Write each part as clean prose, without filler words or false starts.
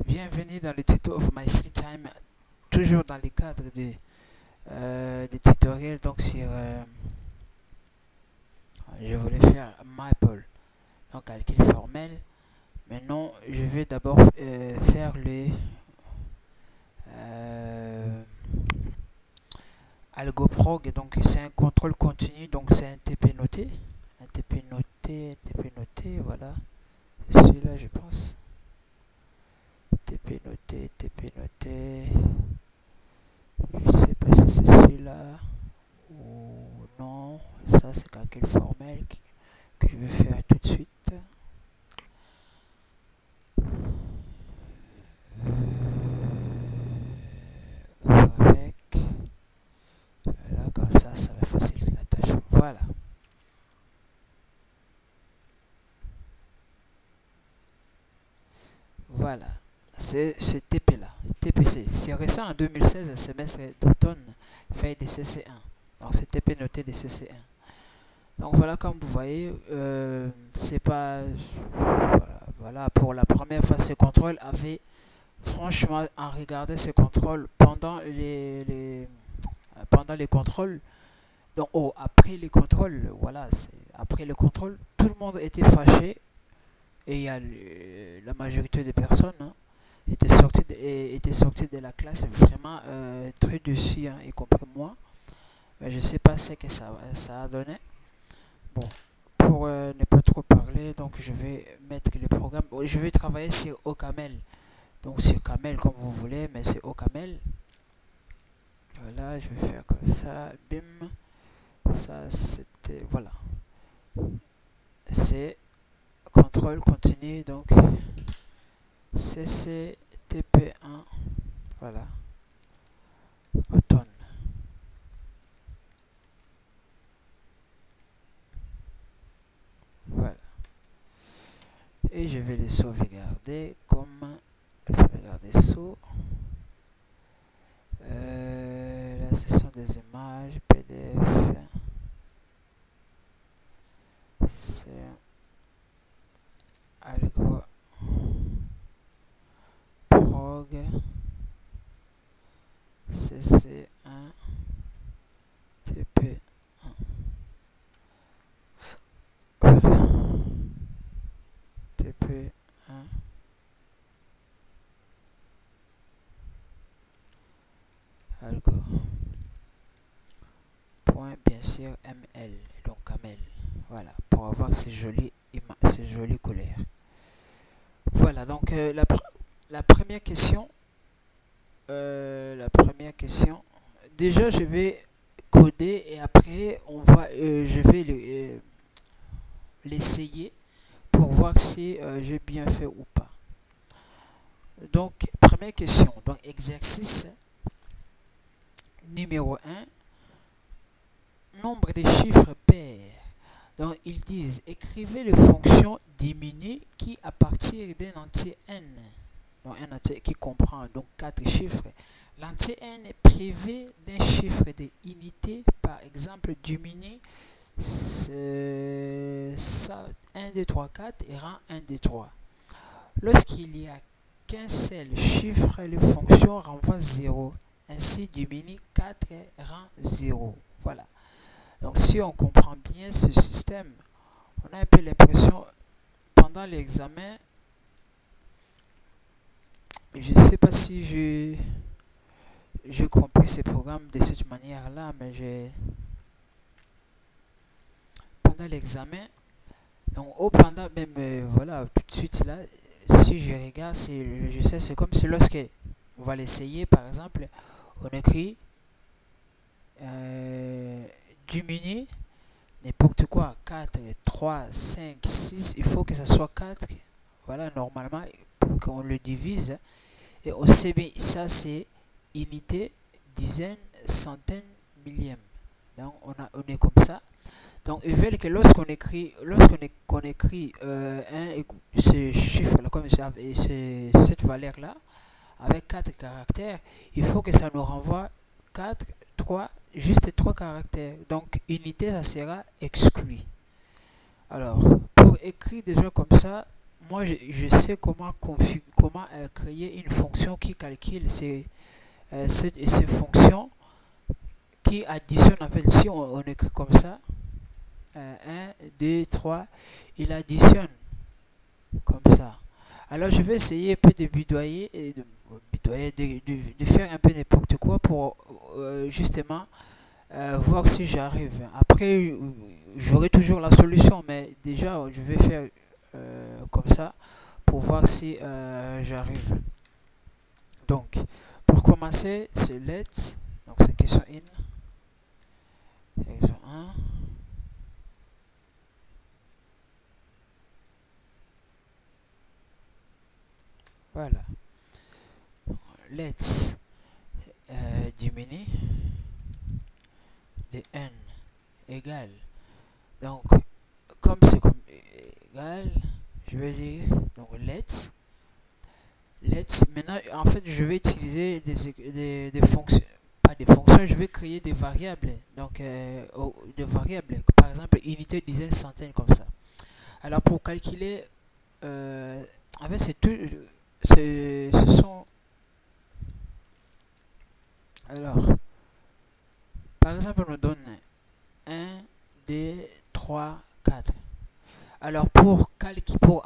Bienvenue dans le tuto of my free time, toujours dans le cadre des tutoriels donc sur je voulais faire Maple, donc calcul formel. Maintenant je vais d'abord faire le euh, AlgoProg, donc c'est un contrôle continu, donc c'est un TP noté, voilà, c'est celui-là je pense. TP noté, je sais pas si c'est celui-là ou non. Ça c'est calcul formel que je vais faire tout de suite. Avec là comme ça va faciliter la tâche. Voilà. Voilà. C'est ce TP là. TPC. C'est récent en 2016, le semestre d'automne fait des CC1. Donc c'est TP noté des CC1. Donc voilà, comme vous voyez, c'est pas. Voilà, pour la première fois, ce contrôle avait. Franchement, en regardant ce contrôle pendant les contrôles, donc après les contrôles, voilà, après les contrôles, tout le monde était fâché et il y a la majorité des personnes étaient sorties de la classe vraiment très dessus, y compris moi. Mais je sais pas ce que ça a donné. Bon, pour ne pas trop parler, donc je vais mettre le programme. Je vais travailler sur OCaml. Donc sur Camel comme vous voulez, mais c'est OCaml. Voilà, je vais faire comme ça. Bim. Ça, c'était. Voilà. C'est contrôle continu. Donc CCTP1. Voilà. Automne. Voilà. Et je vais les sauvegarder comme. Sauvegarder sous. Là, ce sont des images PDF. C'est Algo Prog CC1 TP1. Voilà. TP1. Algo. Point bien sûr ML. Donc Camel. Voilà. Pour avoir ces jolies couleurs. Voilà. Donc la première question. La première question. Déjà, je vais coder et après, je vais l'essayer pour voir si j'ai bien fait ou pas. Donc, première question. Donc, exercice numéro 1. Nombre de chiffres pairs. Donc, ils disent écrivez les fonctions diminuées qui, à partir d'un entier n, donc un entier qui comprend donc 4 chiffres, l'entier n est privé d'un chiffre de unité, par exemple, diminue 1, 2, 3, 4 et rend 1, 2, 3. Lorsqu'il n'y a qu'un seul chiffre, les fonctions renvoient 0. Ainsi, diminue 4 rend 0. Voilà. Donc si on comprend bien ce système, on a un peu l'impression, pendant l'examen, je ne sais pas si j'ai compris ce programme de cette manière-là, mais pendant l'examen, donc pendant même, voilà, tout de suite là, si je regarde, je sais, c'est comme si lorsque on va l'essayer, par exemple, on écrit euh, diminuer n'importe quoi, 4 3 5 6 il faut que ça soit 4. Voilà, normalement, pour qu'on le divise. Et on sait bien, ça c'est unité, dizaine, centaine, millième. Donc on est comme ça. Donc ils veulent que lorsqu'on écrit ce chiffre-là, comme ça, et cette valeur-là, avec 4 caractères, il faut que ça nous renvoie 4 3 juste 3 caractères. Donc unité, ça sera exclu. Alors, pour écrire déjà comme ça, moi je sais comment créer une fonction qui calcule ces fonctions qui additionnent. En fait, si on écrit comme ça, 1, 2, 3, il additionne comme ça. Alors je vais essayer un peu de bidoyer et de faire un peu n'importe quoi pour justement voir si j'arrive. Après, j'aurai toujours la solution, mais déjà je vais faire comme ça pour voir si j'arrive. Donc, pour commencer, c'est let. Donc, c'est question in. Exemple 1. Voilà. Let diminue de n égale. Donc, comme c'est comme égal, je vais dire donc let. Maintenant, en fait, je vais utiliser des fonctions, pas des fonctions, je vais créer des variables. Donc, des variables, par exemple, unité, dizaine, centaine, comme ça. Alors, pour calculer, en fait, c'est tout, ce sont, alors, par exemple, on nous donne 1, 2, 3, 4. Alors, pour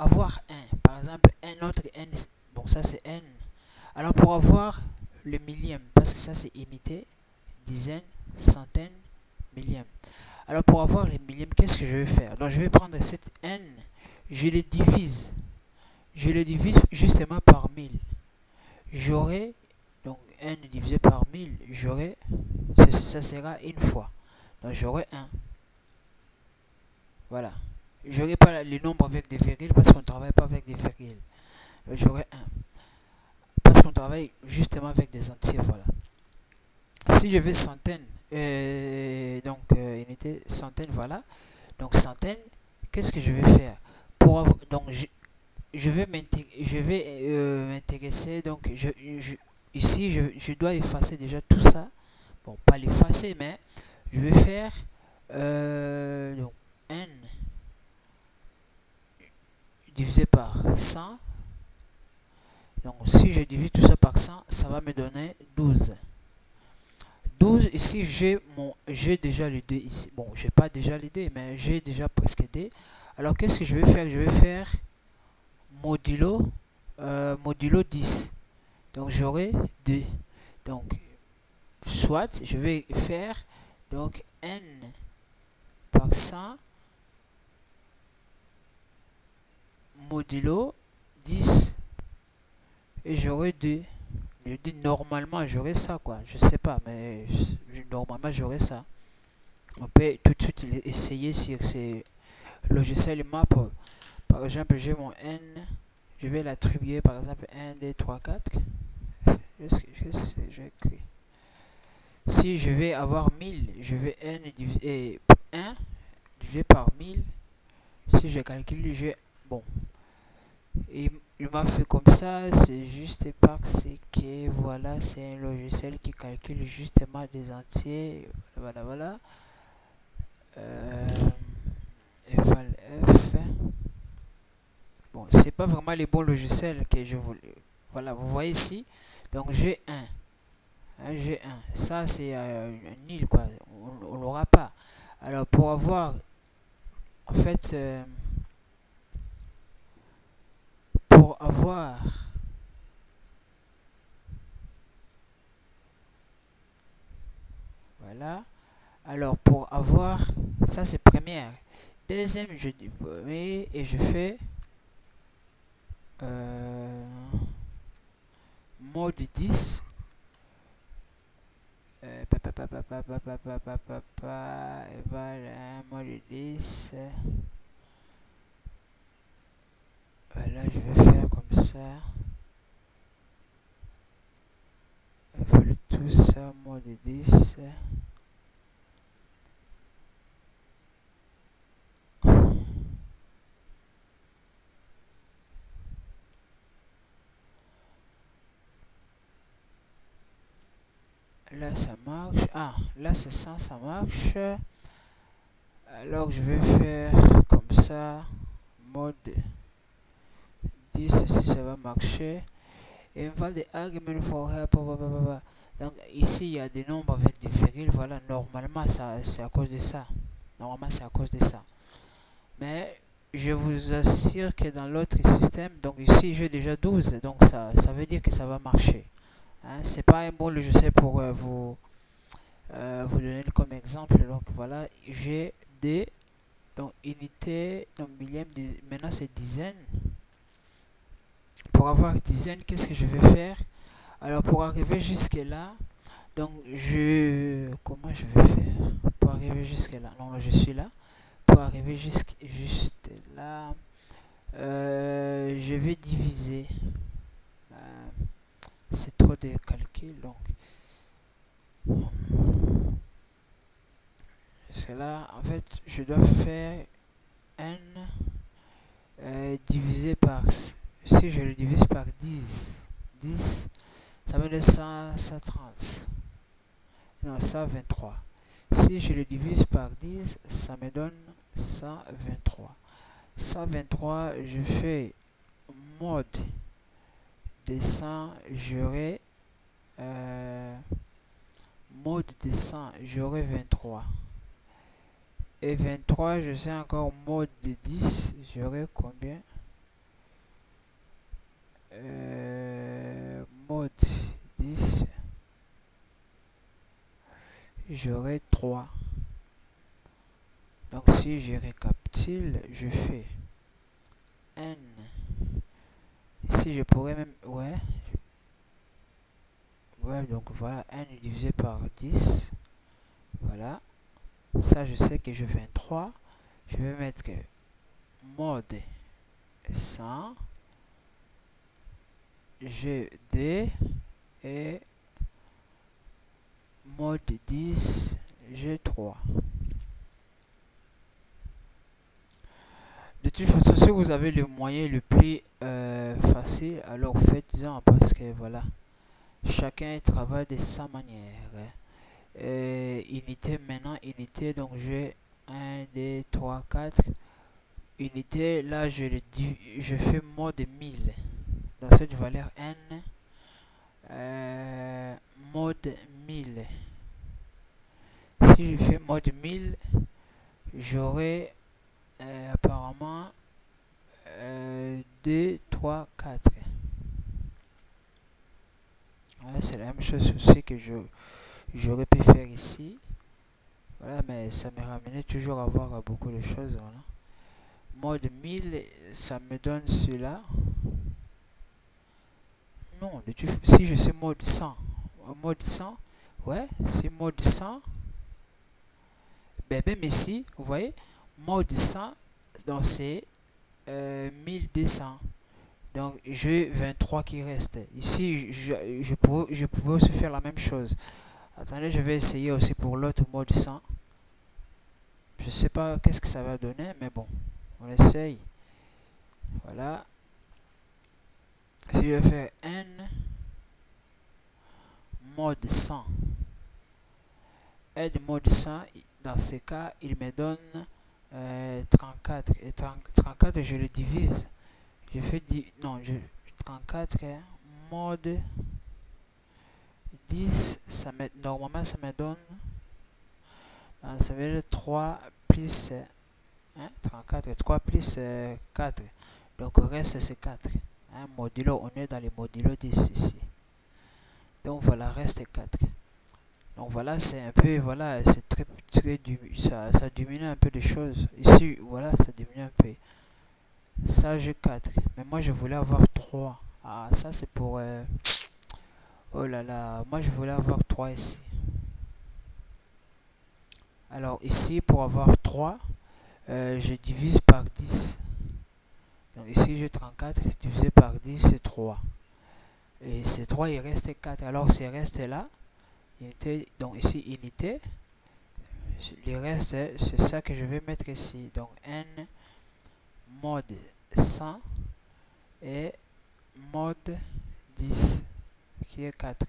avoir un, par exemple, un autre n, bon, ça c'est n. Alors, pour avoir le millième, parce que ça c'est unité, dizaine, centaine, millième. Alors, pour avoir les millièmes, qu'est-ce que je vais faire? Donc, je vais prendre cette n, je le divise. Je le divise justement par 1000. J'aurai, donc n divisé par 1000, j'aurai, ça sera une fois. Donc, j'aurai 1. Voilà. Je n'aurai pas les nombres avec des virgules parce qu'on ne travaille pas avec des virgules. J'aurai 1. Parce qu'on travaille justement avec des entiers. Voilà. Si je vais centaine, unité centaine, voilà. Donc centaine, qu'est-ce que je vais faire donc je vais m'intéresser. Donc ici, je dois effacer déjà tout ça. Bon, pas l'effacer, mais je vais faire donc n divisé par 100. Donc si je divise tout ça par 100, ça va me donner 12. 12, ici j'ai déjà les deux ici. Bon, j'ai pas déjà les deux, mais j'ai déjà presque deux. Alors qu'est-ce que je vais faire? Je vais faire modulo, modulo 10. Donc j'aurai 2. Donc soit je vais faire donc n par 100 modulo 10 et j'aurai 2. Je dis normalement j'aurais ça quoi, je sais pas, mais normalement j'aurais ça. On peut tout de suite essayer sur ces logiciels map. Par exemple, j'ai mon n, je vais l'attribuer par exemple 1, 2, 3, 4. J'ai écrit. Si je vais avoir 1000, je vais n divisé 1 divisé par 1000. Si je calcule, bon. Et il m'a fait comme ça, c'est juste parce que voilà, c'est un logiciel qui calcule justement des entiers. Voilà, voilà. Eval F. Bon, c'est pas vraiment les bons logiciels que je voulais. Voilà, vous voyez ici. Donc j'ai 1. J'ai 1. Ça, c'est nul, quoi. On l'aura pas. Alors, pour avoir, en fait, pour avoir voilà. Alors, pour avoir, ça c'est première. Deuxième, je dis premier et je fais mode 10. Mode 10. Voilà, je vais faire comme ça. Voilà tout ça, mode 10. Là ça marche. Ah, là c'est ça marche. Alors je vais faire comme ça, mode 10 si ça va marcher. Invalid the argument for help, blablabla. Donc ici il y a des nombres avec des virgules, voilà, normalement ça c'est à cause de ça. Normalement c'est à cause de ça. Mais je vous assure que dans l'autre système, donc ici j'ai déjà 12, donc ça veut dire que ça va marcher. Hein, c'est pas un bon, je sais, pour vous donner comme exemple. Donc voilà, j'ai des donc unité, donc millième, maintenant c'est dizaine. Pour avoir dizaine, qu'est-ce que je vais faire? Alors pour arriver jusque là, donc comment je vais faire pour arriver jusque là? Non, je suis là. Pour arriver juste là, je vais diviser. Euh, c'est trop de calcul, donc parce que là, en fait, je dois faire n divisé par, si je le divise par 10 ça me donne 130. Non, 123. Si je le divise par 10, ça me donne 123. 123, je fais mode de 100, j'aurai mode de 100, j'aurai 23. Et 23, je sais encore mode de 10, j'aurai combien? Mode 10, j'aurai 3. Donc si je récapitule, je fais n. Ici je pourrais même, ouais, donc voilà, n divisé par 10, voilà. Ça je sais que je fais 23. Je vais mettre que mode 100 G2 et mode 10 G3. De toute façon, si vous avez le moyen le plus facile, alors faites-en, parce que voilà, chacun travaille de sa manière. Unité maintenant, unité, donc j'ai 1, 2, 3, 4. Unité, là je fais mode 1000. Dans cette valeur n, mode 1000. Si je fais mode 1000, j'aurai apparemment 2, 3, 4. Ouais, c'est la même chose aussi que j'aurais pu faire ici. Voilà, mais ça me ramenait toujours à voir beaucoup de choses. Voilà. Mode 1000, ça me donne cela. Non, si je sais mode 100, mode 100, ouais, c'est mode 100. Ben, même ici, vous voyez, mode 100, donc c'est 1200. Donc j'ai 23 qui restent. Ici, je pouvais aussi faire la même chose. Attendez, je vais essayer aussi pour l'autre mode 100. Je sais pas qu'est-ce que ça va donner, mais bon, on essaye. Voilà. Si je vais faire n mode 100, n mode 100, dans ce cas, il me donne 34. Et 34, je le divise. Je fais 34 mode 10, normalement ça me donne, ça veut dire 3 plus 34, 3 plus 4, donc le reste c'est 4. Modulo, on est dans les modulo 10 ici. Donc voilà, reste 4. Donc voilà, c'est un peu, voilà, c'est très, ça diminue un peu les choses. Ici, voilà, ça diminue un peu. Ça, j'ai 4. Mais moi, je voulais avoir 3. Ah, ça, c'est pour... oh là là, moi, je voulais avoir 3 ici. Alors, ici, pour avoir 3, je divise par 10. Donc, ici, j'ai 34. Divisé par 10, c'est 3. Et c'est 3, il reste 4. Alors, c'est resté là. Unité, donc, ici, unité. Le reste, c'est ça que je vais mettre ici. Donc, n mode 100 et mode 10 qui est 4.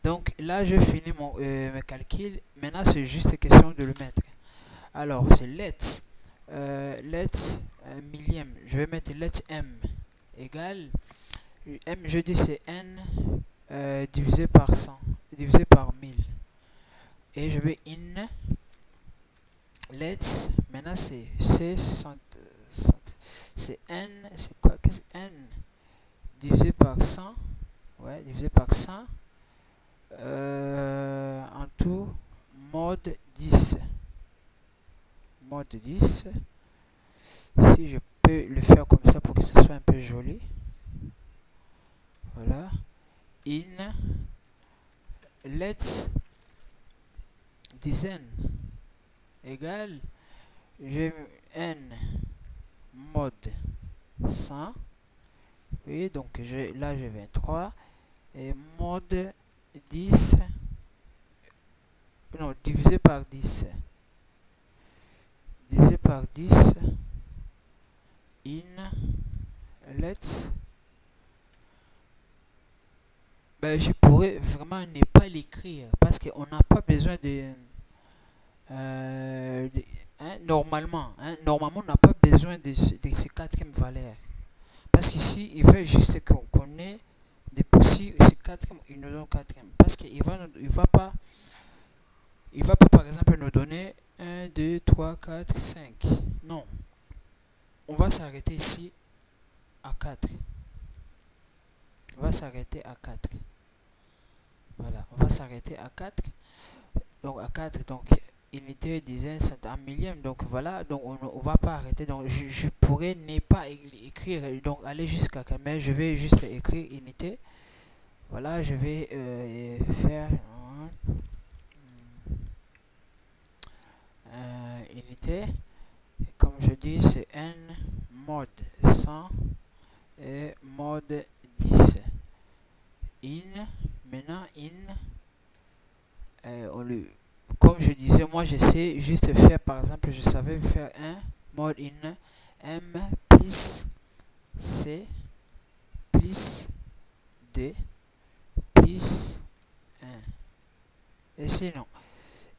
Donc là je finis mes calculs. Maintenant c'est juste question de le mettre. Alors c'est let millième. Je vais mettre let m. égale m, je dis c'est n divisé par 100, divisé par 1000. Et je vais in let's, maintenant c'est c'est n, c'est quoi, qu'est-ce que n divisé par 100, ouais, divisé par 100, en tout, mode 10. Mode 10. Si je peux le faire comme ça pour que ce soit un peu joli. Voilà. In let's dizaine égale je n mode 100. Oui, donc là j'ai 23 et mode 10, non, divisé par 10. Divisé par 10 in let's. Ben, je pourrais vraiment ne pas l'écrire parce qu'on n'a pas besoin de normalement, normalement on n'a pas besoin de ces quatrième valeurs. Parce qu'ici, il veut juste qu'on ait des possibles, ces quatrième, il nous donne quatrième. Parce qu'il il va pas par exemple nous donner 1, 2, 3, 4, 5. Non. On va s'arrêter ici à 4. On va s'arrêter à 4. Voilà, on va s'arrêter à 4. Donc à 4, donc unité, dizaine, centaine, millième. Donc voilà, donc on va pas arrêter. Donc je pourrais ne pas écrire, donc aller jusqu'à 4, mais je vais juste écrire unité. Voilà, je vais faire unité. Comme je dis, c'est n mode 100 et mode 10. In, maintenant in, comme je disais, moi je sais juste faire, par exemple, je savais faire un mode in m plus c plus d plus 1. Et sinon,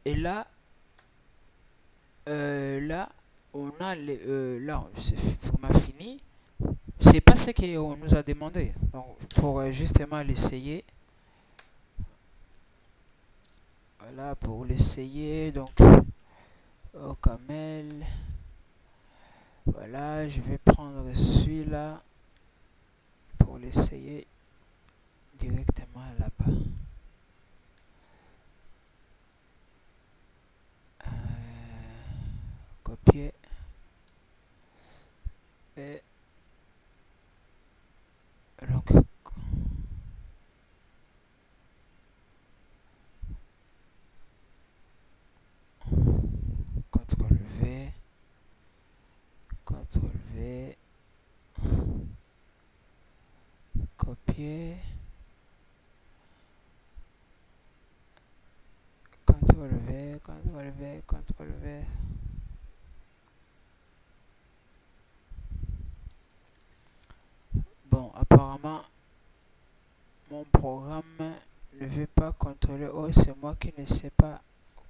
et là, là, on a là, c'est vraiment fini. C'est pas ce qu'on nous a demandé. Donc, pour justement l'essayer, voilà, pour l'essayer, donc, au camel, voilà, je vais prendre celui-là pour l'essayer directement là-bas. Copier et donc CTRL V, CTRL V, copier, CTRL V, CTRL V, CTRL V. Bon, apparemment, mon programme ne veut pas contrôler. Oh, c'est moi qui ne sais pas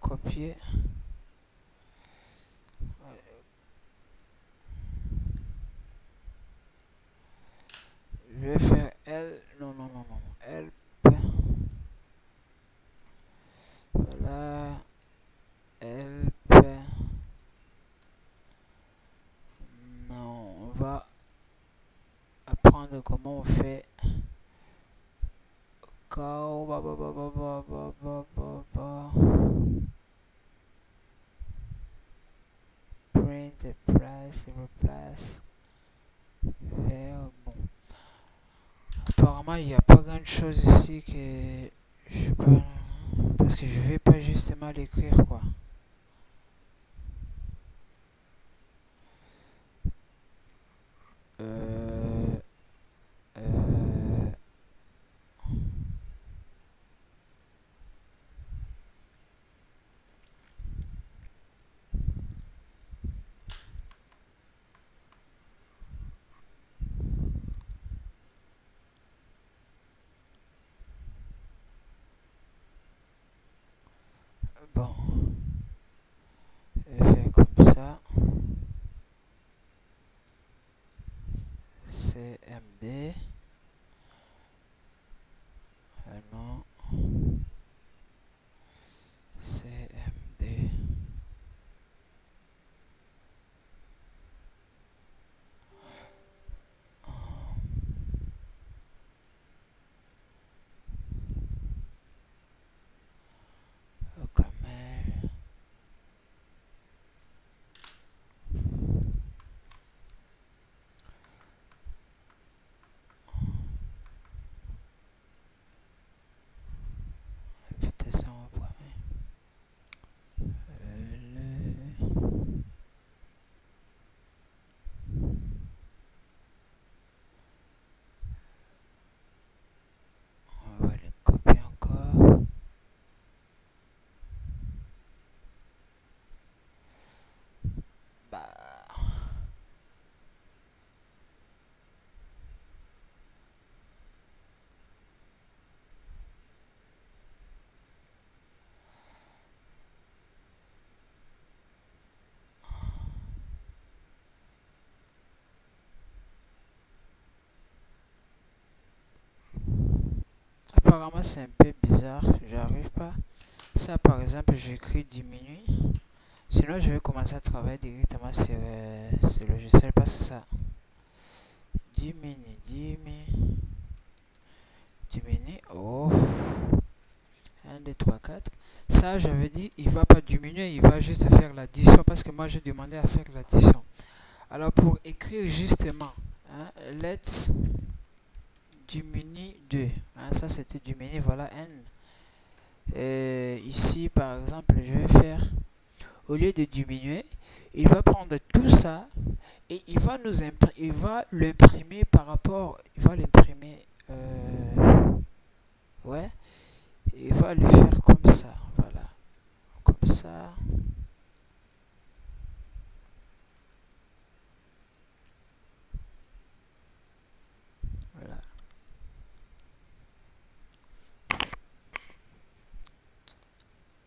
copier. Je vais faire L. Non, non, non, non. Help. Voilà. Help. Non, on va apprendre comment on fait. Cow. Print, replace, replace. Bon. Apparemment, il n'y a pas grand chose ici que je peux. Parce que je vais pas justement l'écrire quoi. Euh, euh, bon. Apparemment, c'est un peu bizarre. J'arrive pas. Ça, par exemple, j'écris diminue. Sinon, je vais commencer à travailler directement sur le logiciel parce que ça diminue. Oh, 1, 2, 3, 4. Ça, j'avais dit, il va pas diminuer, il va juste faire l'addition parce que moi, j'ai demandé à faire l'addition. Alors, pour écrire justement, hein, let's diminue 2. Hein, ça, c'était diminuer, voilà, n. Ici, par exemple, je vais faire, au lieu de diminuer, il va prendre tout ça et il va l'imprimer par rapport, il va l'imprimer, ouais, il va le faire comme ça, voilà, comme ça, voilà.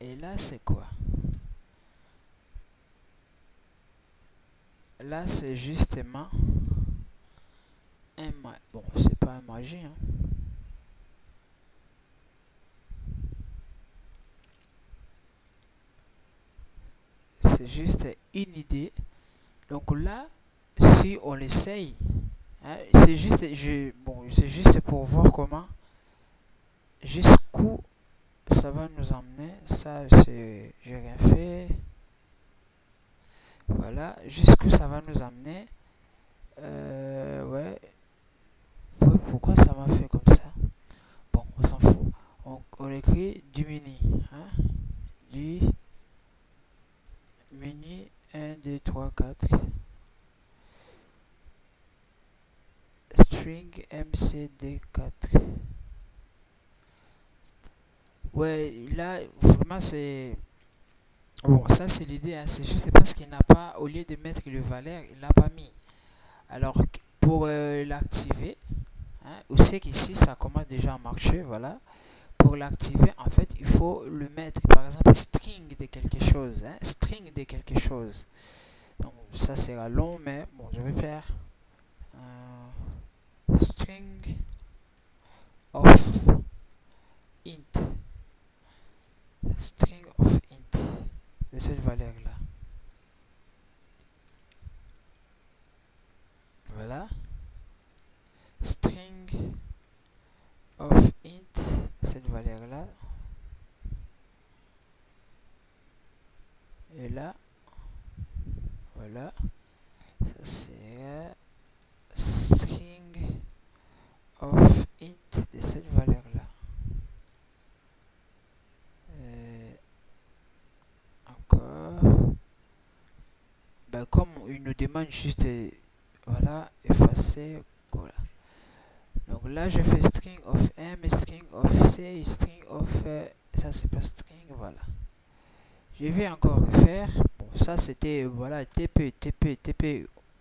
Et là, c'est quoi? Là, c'est justement bon, c'est pas un magie, hein. C'est juste une idée. Donc là, si on l'essaye, hein, c'est juste pour voir comment, jusqu'où ça va nous emmener. Ça, j'ai rien fait. Voilà, jusqu'où ça va nous emmener. Ouais, pourquoi ça m'a fait comme ça? Bon, on s'en fout. On écrit du mini. Hein? Du mini 1, 2, 3, 4. String MCD4. Ouais, là, vraiment, c'est. Bon, ça, c'est l'idée. Hein. C'est juste parce qu'il n'a pas, au lieu de mettre le valeur, il l'a pas mis. Alors, pour l'activer, hein, vous savez qu'ici, ça commence déjà à marcher. Voilà. Pour l'activer, en fait, il faut le mettre, par exemple, string de quelque chose. Hein, string de quelque chose. Donc, ça sera long, mais bon, je vais faire string of int. String of int. De cette valeur-là. Voilà. String of int. De cette valeur-là. Et là, voilà. Ça c'est string of int de cette valeur-là. Encore. Ben, comme il nous demande juste, voilà, effacer. Voilà. Donc là, je fais string of m, string of c, string of. Ça, c'est pas string, voilà. Je vais encore refaire. Bon, ça, c'était, voilà, TP.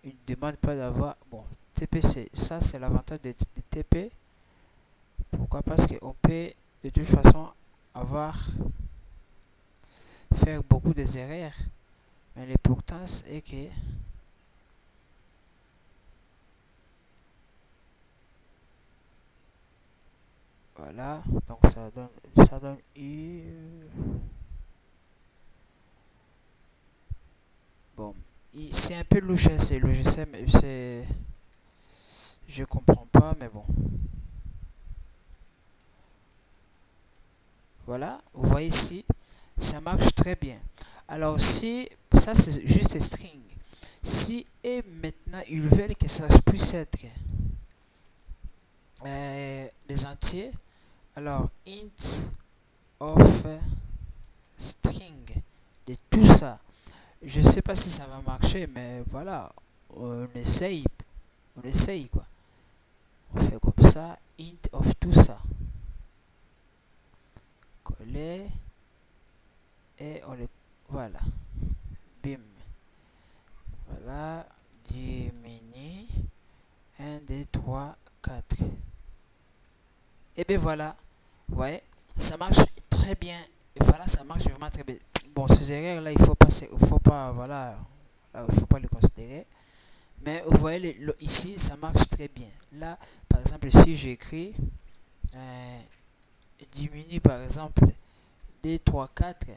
Il ne demande pas d'avoir. Bon, TP, ça, c'est l'avantage de TP. Pourquoi? Parce qu'on peut, de toute façon, faire beaucoup de erreurs. Mais l'importance est que. Voilà, donc ça donne U. Bon, c'est un peu louche, hein, c'est logiciel, mais je comprends pas, mais bon. Voilà, vous voyez ici, ça marche très bien. Alors si, ça c'est juste string. Si et maintenant ils veulent que ça puisse être des entiers, alors int of string de tout ça. Je sais pas si ça va marcher, mais voilà, on essaye, quoi. On fait comme ça, int of tout ça. Coller et on le, voilà, bim, voilà, diminue 1, 2, 3, 4. Et bien voilà, vous voyez, ça marche très bien. Et voilà, ça marche vraiment très bien. Bon, ces erreurs là, il faut pas, voilà, il faut pas les considérer. Mais vous voyez, ici, ça marche très bien. Là, par exemple, si j'écris diminue par exemple D 3 4,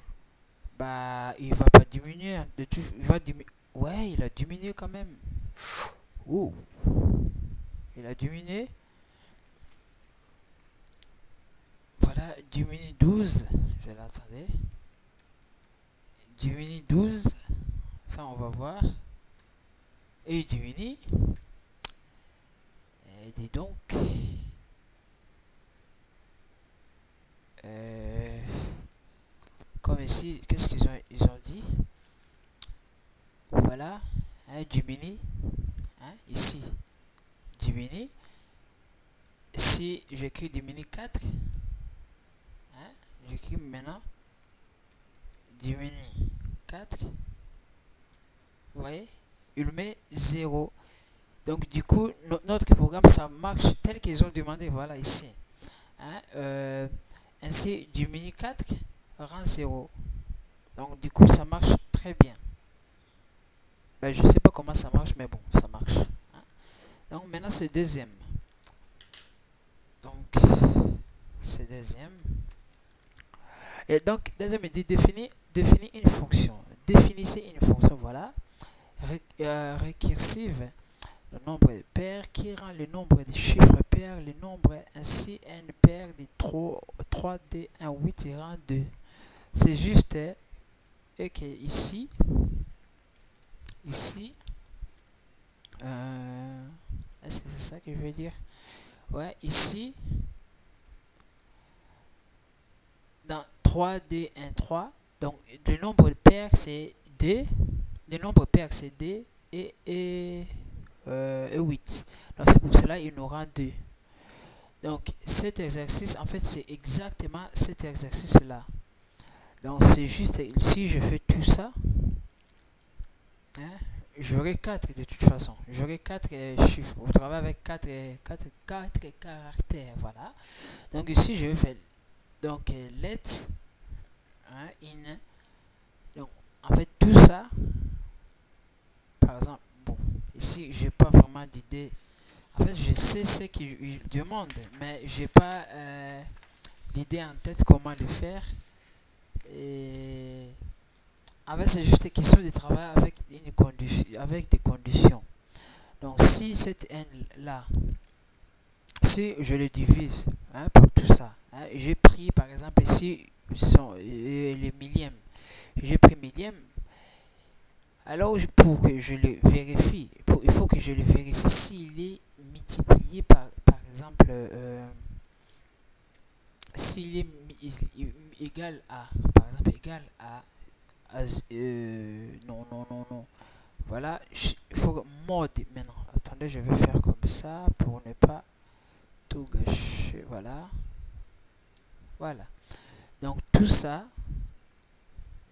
bah il va pas diminuer. Il va diminuer. Ouais, il a diminué quand même. Oh, il a diminué. Voilà, diminue 12. Je l'attendais. Diminue 12. Ça, on va voir. Et il diminue. Et dis donc. Euh, Comme ici, qu'est-ce ils ont dit? Voilà. Hein, diminue. Hein, ici, diminue. Si j'écris diminue 4, hein, j'écris maintenant diminue 4. Vous voyez, il met 0. Donc du coup, notre programme, ça marche tel qu'ils ont demandé. Voilà ici. Hein, ainsi, diminue 4 rend 0. Donc du coup, ça marche très bien. Ben, je sais pas comment ça marche, mais bon, ça marche. Hein. Donc maintenant, c'est deuxième. Donc, c'est deuxième. Et donc, deuxième, il dit définir une fonction. Définissez une fonction, voilà, récursive, le nombre pair qui rend le nombre des chiffres pairs, le nombre ainsi n paire de 3D 1 8 rend 2. C'est juste et que ici, est-ce que c'est ça que je veux dire? Ouais, ici, dans 3D 1 3, donc le nombre pair c'est D, le nombre pair c'est D et 8. Donc c'est pour cela qu'il nous rend 2. Donc cet exercice, en fait, c'est exactement cet exercice-là. Donc c'est juste, si je fais tout ça, hein, j'aurai 4 de toute façon. J'aurai 4 chiffres. Vous travaillez avec 4 caractères. Voilà. Donc ici, je vais faire donc, let, hein, in. Donc en fait, tout ça, par exemple, bon, ici, j'ai pas vraiment d'idée. En fait, je sais ce qu'il demande, mais j'ai pas l'idée en tête comment le faire. Et en fait, c'est juste une question de travail avec, avec des conditions. Donc, si cette n là, si je le divise, hein, par tout ça, hein, j'ai pris par exemple ici les millièmes, j'ai pris millième. Alors, pour que je le vérifie, il faut que je le vérifie s'il est multiplié par exemple, s'il est égal à, par exemple, égal à non, non, non, non. Voilà, il faut mode maintenant. Attendez, je vais faire comme ça pour ne pas tout gâcher. Voilà, voilà. Donc tout ça,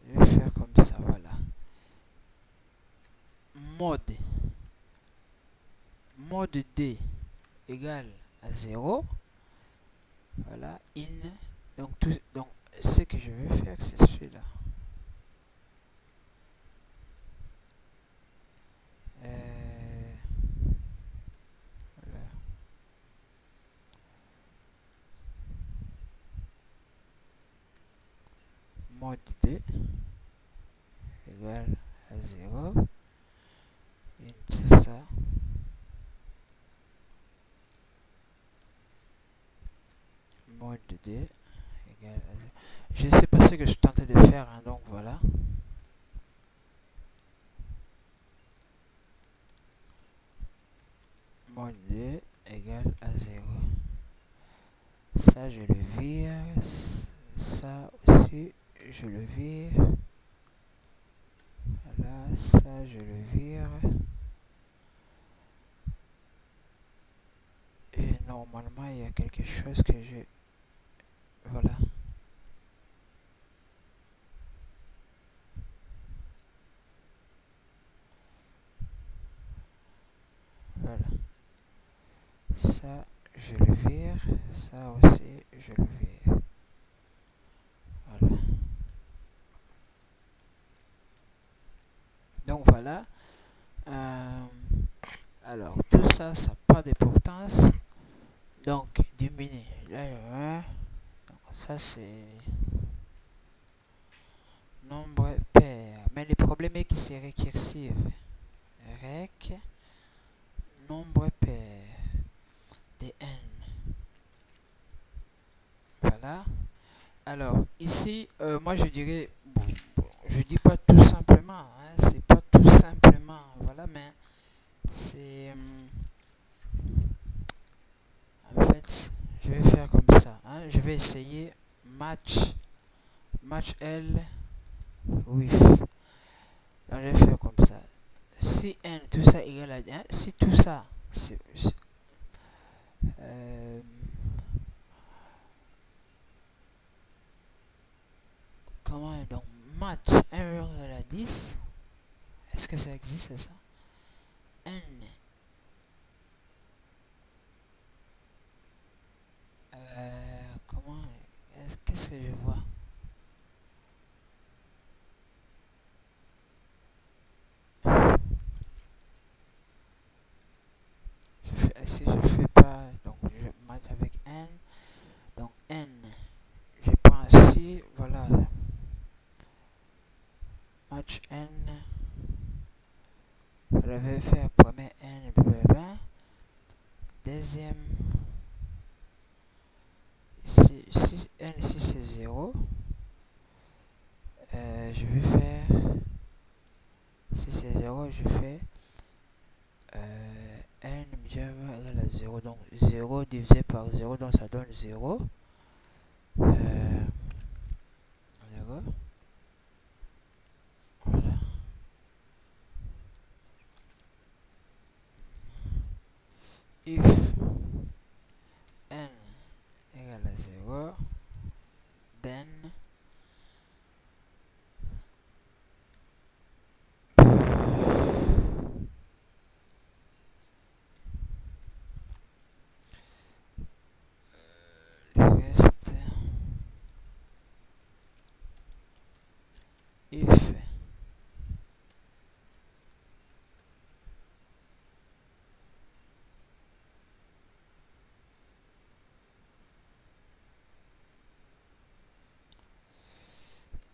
je vais faire comme ça. Voilà. Mode, mode D égale à 0. Voilà, in. Donc ce que je vais faire, c'est celui-là. Voilà. Mode D égale à 0. Tout ça. Mode D égale à 0. Je sais pas ce que je tentais de faire, hein, donc voilà. Mode D égale à 0. Ça, je le vire. Ça aussi, je le vire. Voilà, ça, je le vire. Et normalement, il y a quelque chose que je... Voilà. Voilà. Ça, je le vire. Ça aussi, je le vire. Voilà. Donc voilà. Alors, tout ça, ça n'a pas d'importance. Donc, diminuer. Là, il y a un. Ça c'est nombre pair. Mais le problème est que c'est récursive. Rec, nombre pair de n. Voilà. Alors, ici, moi je dirais, bon, je dis pas tout simplement, hein, c'est pas tout simplement, voilà, mais c'est, en fait, je vais faire comme ça, hein, je vais essayer match L with, donc je vais faire comme ça, si n, tout ça égale à 1, si tout ça, euh, comment, donc, match 1 égale à 10, est-ce que ça existe ça? N comment qu'est-ce que je vois? Si je fais pas, donc je match avec n, donc n, je prends ici, voilà, match n, je vais faire premier n, deuxième, ici, n ici c'est 0, je vais faire, si c'est 0, je fais n égale à 0, donc 0 divisé par 0, donc ça donne 0, 0, voilà, if n égale à 0, then le reste, if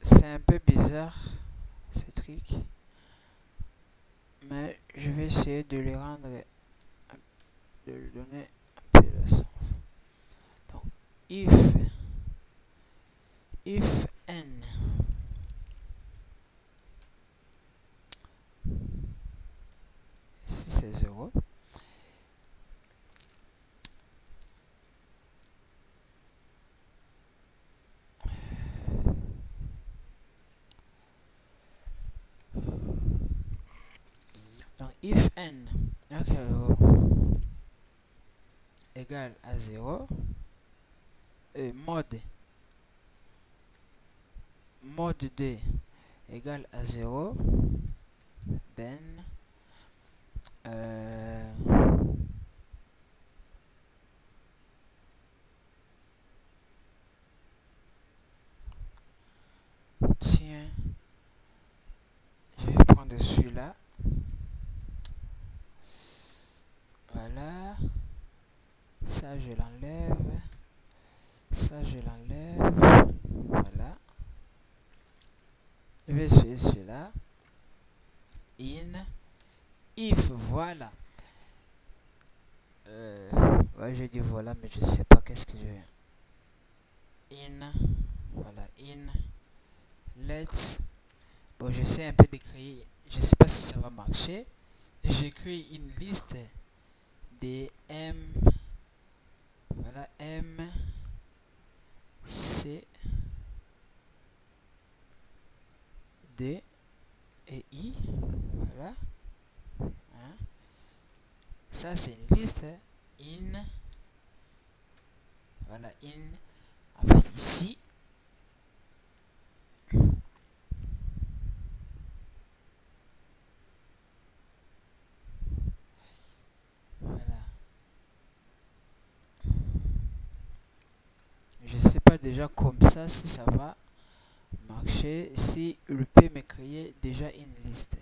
c'est un peu bizarre ce truc, mais je vais essayer de le rendre, de lui donner un peu de sens. Donc, if n, si c'est 0, donc if n égale à 0, et mode d égale à 0, then tiens, je vais prendre celui-là, voilà, ça je l'enlève, ça je l'enlève, voilà, je vais essayer celui-là, in, if, voilà, ouais, je dis voilà, mais je sais pas qu'est-ce que je, in, voilà, in, let's, bon, j'essaie un peu d'écrire, je sais pas si ça va marcher, j'écris une liste des M, voilà, M, C, D et I, voilà, hein. Ça c'est une liste, in, voilà, in, en fait ici, voilà, je sais pas déjà comme ça si ça va marcher, si il peut me créer déjà une liste.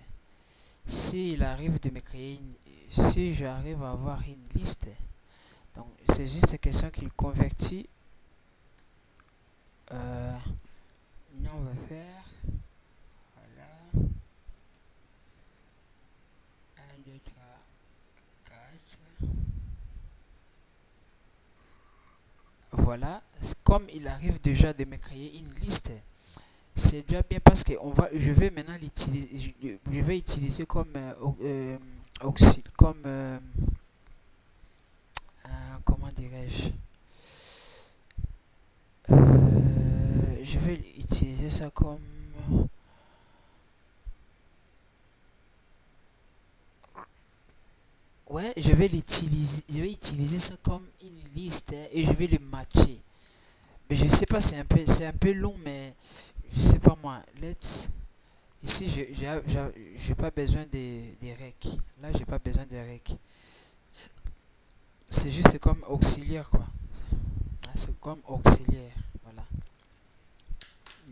Si il arrive de me créer si j'arrive à avoir une liste, donc c'est juste question qu'il convertit Euh, Là, on va faire, voilà, un 2 3 4. Voilà, comme il arrive déjà de me créer une liste, c'est déjà bien parce que je vais maintenant l'utiliser, je vais utiliser comme comme comment dirais-je, je vais utiliser ça comme, ouais, je vais utiliser ça comme une liste, hein, et je vais le matcher. Mais je sais pas, c'est un peu long, mais je sais pas moi. Ici, j'ai pas besoin des recs. Là, j'ai pas besoin des recs. C'est juste comme auxiliaire, quoi. Ah, c'est comme auxiliaire, voilà.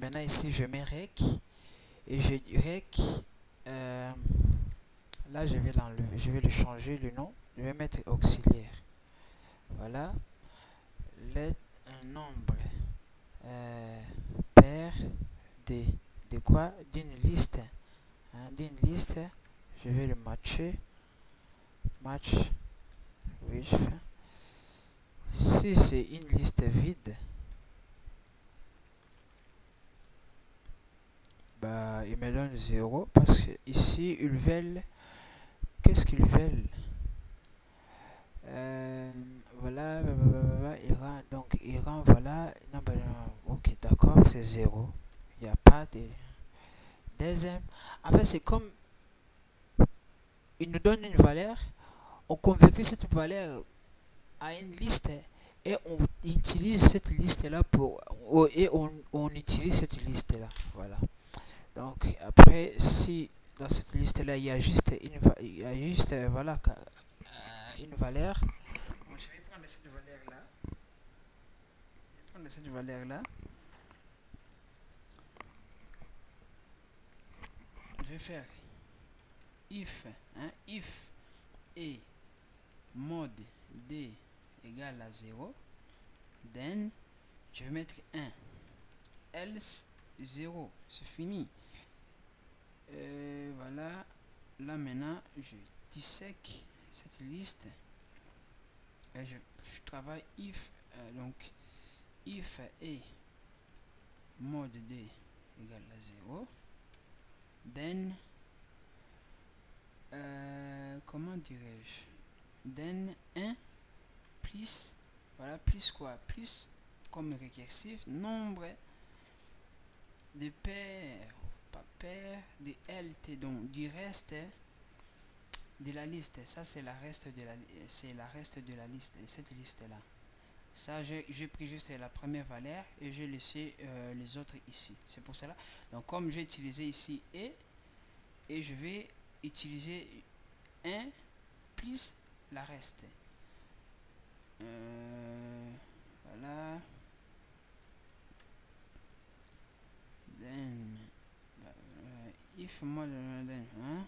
Maintenant, ici, je mets rec. Et je rec. euh, Là, je vais l'enlever. Je vais le changer le nom. Je vais mettre auxiliaire. Voilà. Let un nombre euh, pair de, de quoi? D'une liste. Hein, d'une liste. Je vais le matcher. Match with. Si c'est une liste vide, bah, ils me donnent 0 parce que ici, ils veulent. Qu'est-ce qu'ils veulent? Euh, voilà, il rend, donc il rend, voilà. Non, ben, non, ok, d'accord, c'est 0. Il n'y a pas de. Deuxième. En fait, c'est comme il nous donne une valeur, on convertit cette valeur à une liste et on utilise cette liste là et on utilise cette liste là, voilà. Donc après, si dans cette liste là il y a juste voilà une valeur. Bon, je vais prendre cette valeur là, je vais faire if, hein, if et mode d égale à 0, then je vais mettre 1, else 0, c'est fini. Voilà, là maintenant je dissèque cette liste et je travaille if, donc if et mode d égale à 0, then comment dirais-je, then 1 plus, voilà, plus quoi, plus comme récursif, nombre de paires, pas paires, de lt, donc du reste de la liste. Ça c'est la reste de la liste, cette liste là. Ça, j'ai pris juste la première valeur et j'ai laissé les autres ici. C'est pour cela. Donc, comme j'ai utilisé ici et je vais utiliser un plus la reste. Voilà. Then, if more than hein,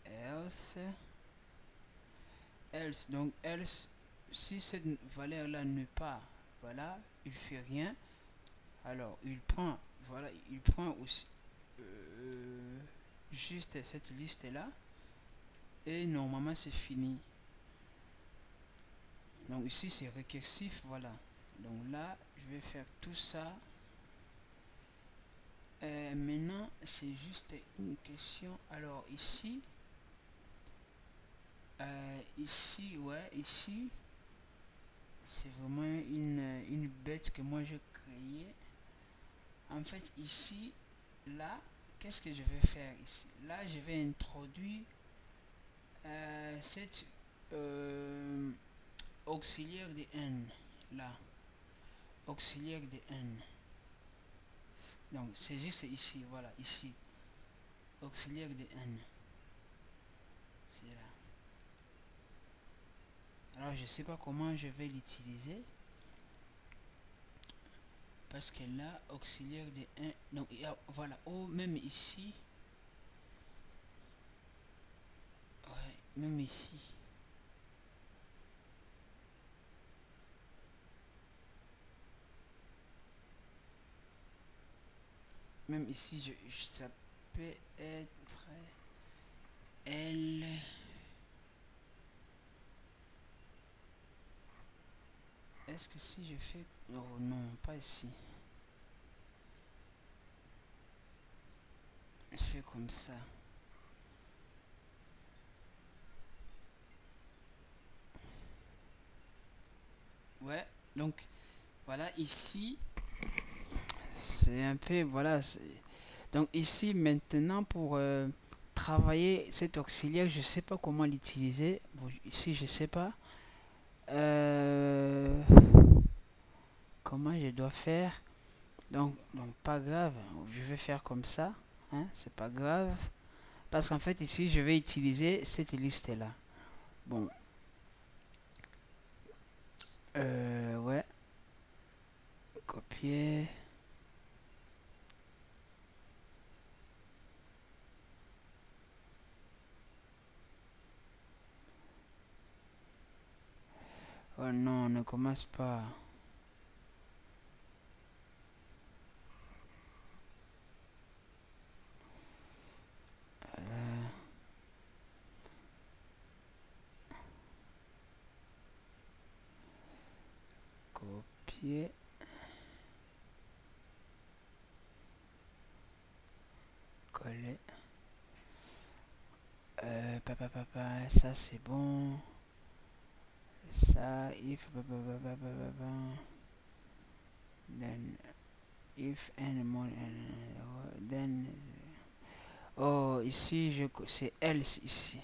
else, else. Donc, else, si cette valeur là n'est pas, voilà, il fait rien. Alors, il prend, voilà, il prend aussi juste cette liste là et normalement c'est fini. Donc ici c'est récursif, voilà. Donc là je vais faire tout ça. Maintenant c'est juste une question. Alors ici ouais, ici c'est vraiment une bête que moi j'ai créée. En fait ici, là, qu'est-ce que je vais faire ici? Là je vais introduire cette euh, auxiliaire de n, là, auxiliaire de n. Donc c'est juste ici, voilà, ici, auxiliaire de n. C'est là. Alors je sais pas comment je vais l'utiliser parce que là, auxiliaire de 1, donc il y a, voilà, oh, même ici, ouais, même ici. même ici, ça peut être L. Est-ce que si je fais... Oh non, pas ici. Je fais comme ça. Ouais, donc voilà, ici, c'est un peu... Voilà, donc ici, maintenant, pour travailler cet auxiliaire, je sais pas comment l'utiliser. Bon, ici, je sais pas. Euh, comment je dois faire? Donc pas grave, je vais faire comme ça, hein, c'est pas grave, parce qu'en fait ici je vais utiliser cette liste là. Bon, ouais, copier. Oh non, ne commence pas. Euh, copier, coller. Ça c'est bon. Ça, if, then, if and more, then, oh, ici, c'est else ici.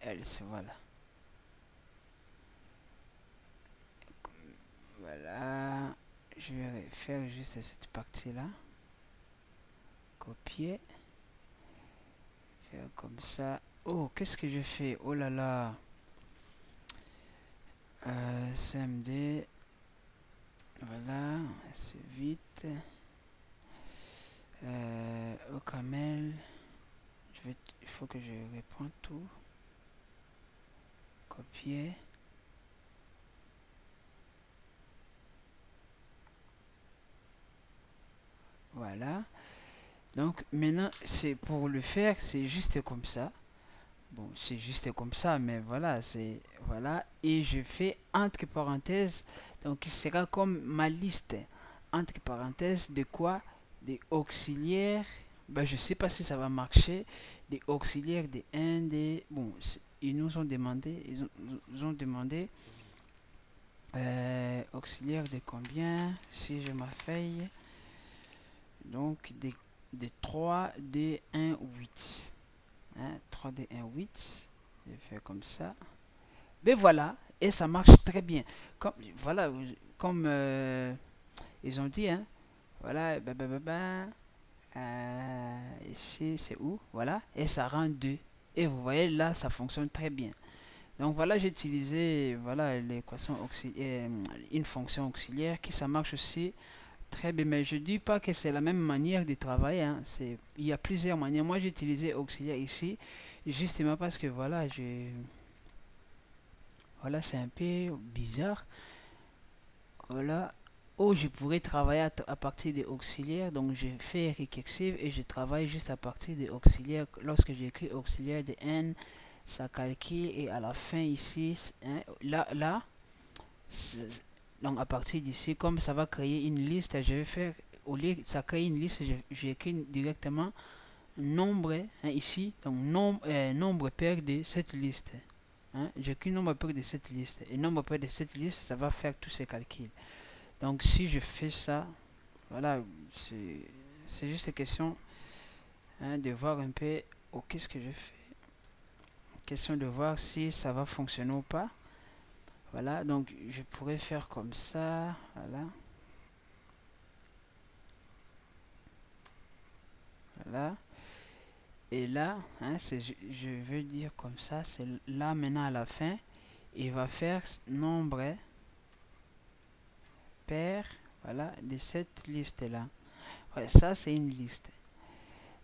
Else, voilà. Voilà. Je vais faire juste cette partie-là. Copier. Faire comme ça. Oh, qu'est-ce que je fais? Oh là là. CMD. Voilà. C'est vite. Au camel. Il faut que je reprenne tout. Copier. Voilà. Donc maintenant, c'est pour le faire, c'est juste comme ça. Bon, c'est juste comme ça, mais voilà, c'est voilà. Et je fais entre parenthèses, donc il sera comme ma liste. Entre parenthèses, de quoi? Des auxiliaires. Ben, je sais pas si ça va marcher. Des auxiliaires des 1, des. Bon, ils nous ont demandé. Ils ont demandé. Auxiliaire de combien? Si je ma feuille. Donc, des 3, des 1, 8. Hein, 3D 1, 8. Je fais comme ça. Mais voilà, et ça marche très bien. Comme, voilà, comme ils ont dit, hein, voilà, ici c'est où? Voilà, et ça rend 2. Et vous voyez là, ça fonctionne très bien. Donc voilà, j'ai utilisé voilà, l'équation auxiliaire, une fonction auxiliaire qui ça marche aussi très bien. Mais je ne dis pas que c'est la même manière de travailler. Hein. Il y a plusieurs manières. Moi, j'ai utilisé auxiliaire ici, justement parce que voilà, voilà, c'est un peu bizarre. Voilà. Ou je pourrais travailler à partir des auxiliaires. Donc, je fais recursive et je travaille juste à partir des auxiliaires. Lorsque j'écris auxiliaire de n, ça calcule et à la fin ici, hein, là, donc à partir d'ici, comme ça va créer une liste, je vais faire, au lieu que ça crée une liste, j'écris directement nombre hein, ici, donc nombre pair de cette liste. Hein, j'écris nombre pair de cette liste. Et nombre pair de cette liste, ça va faire tous ces calculs. Donc si je fais ça, voilà, c'est juste une question hein, de voir un peu oh, qu'est-ce que je fais. Question de voir si ça va fonctionner ou pas. Voilà, donc je pourrais faire comme ça. Voilà. Voilà. Et là, hein, je veux dire comme ça, c'est là maintenant à la fin, il va faire nombre pair, voilà, de cette liste-là. Ouais, ça c'est une liste.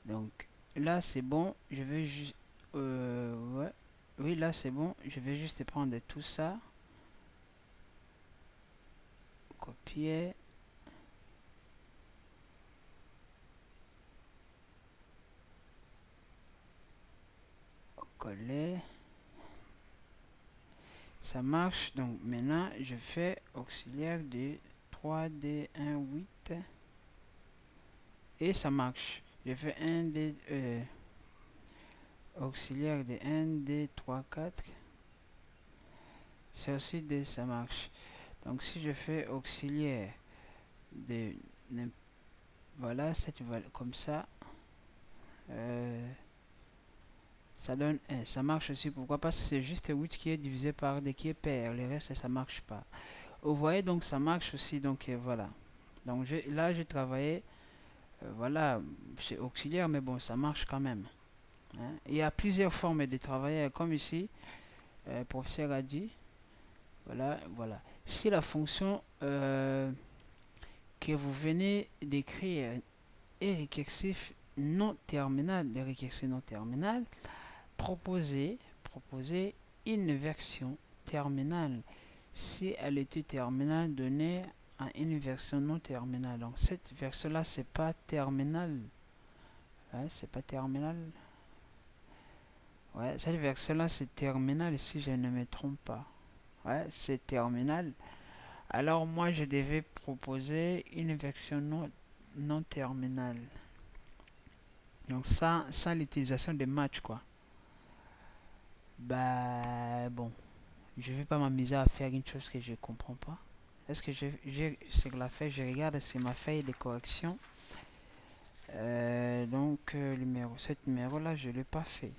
Donc là c'est bon, je vais juste... ouais, oui là c'est bon, je vais juste prendre tout ça, copier, coller. Ça marche. Donc maintenant, je fais auxiliaire de 3D1 8 et ça marche. Je fais un D auxiliaire de 1 D 3 4. C'est aussi D, ça marche. Donc si je fais auxiliaire de voilà, cette valeur comme ça, ça donne 1. Ça marche aussi. Pourquoi? Parce que c'est juste 8 qui est divisé par D qui est pair. Le reste, ça marche pas. Vous voyez, donc ça marche aussi. Donc voilà. Donc là, j'ai travaillé. Voilà, c'est auxiliaire, mais bon, ça marche quand même. Hein. Il y a plusieurs formes de travailler, comme ici, le professeur a dit. Voilà, voilà. Si la fonction que vous venez d'écrire est récursif non terminal, le récursif non terminal, proposez une version terminale. Si elle était terminale, donnée à une version non terminale. Donc cette version là, c'est pas terminal. Ouais, c'est pas terminal. Ouais, cette version là, c'est terminal si je ne me trompe pas. Ouais, c'est terminal. Alors moi, je devais proposer une version non terminale. Donc ça, sans l'utilisation de match quoi. Bah bon, je vais pas m'amuser à faire une chose que je comprends pas. Est-ce que j'ai sur la feuille, je regarde sur ma feuille de correction. Donc numéro, cet numéro là, je l'ai pas fait.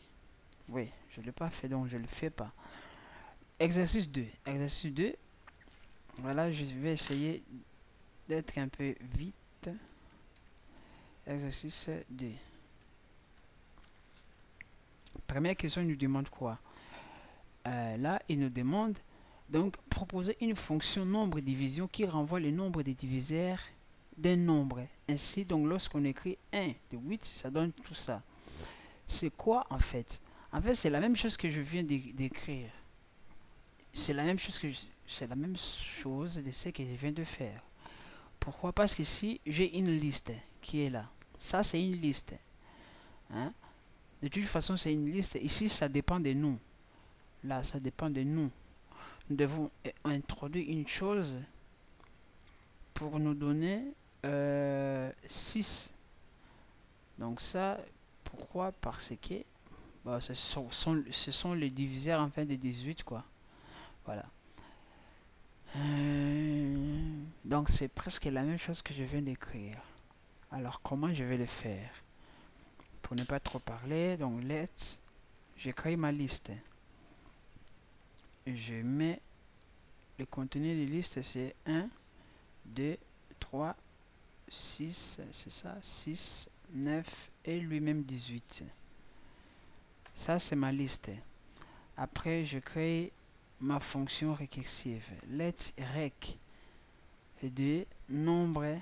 Oui, je l'ai pas fait, donc je le fais pas. Exercice 2. Exercice 2. Voilà, je vais essayer d'être un peu vite. Exercice 2. Première question, il nous demande quoi? Là, il nous demande donc proposer une fonction nombre division qui renvoie le nombre des diviseurs d'un nombre. Ainsi, donc lorsqu'on écrit 1 de 8, ça donne tout ça. C'est quoi en fait? En fait, c'est la même chose que je viens d'écrire. C'est la même chose de ce que je viens de faire. Pourquoi? Parce qu'ici, j'ai une liste qui est là. Ça, c'est une liste. Hein? De toute façon, c'est une liste. Ici, ça dépend de nous. Là, ça dépend de nous. Nous devons introduire une chose pour nous donner 6. Donc ça, pourquoi? Parce que bah, ce sont les diviseurs en fin de 18, quoi. Voilà. Donc c'est presque la même chose que je viens d'écrire. Alors comment je vais le faire? Pour ne pas trop parler, donc let's, j'écris ma liste. Je mets le contenu de liste, c'est 1, 2, 3, 6, c'est ça, 6, 9 et lui-même 18. Ça, c'est ma liste. Après, je crée ma fonction récursive. Let's rec de nombre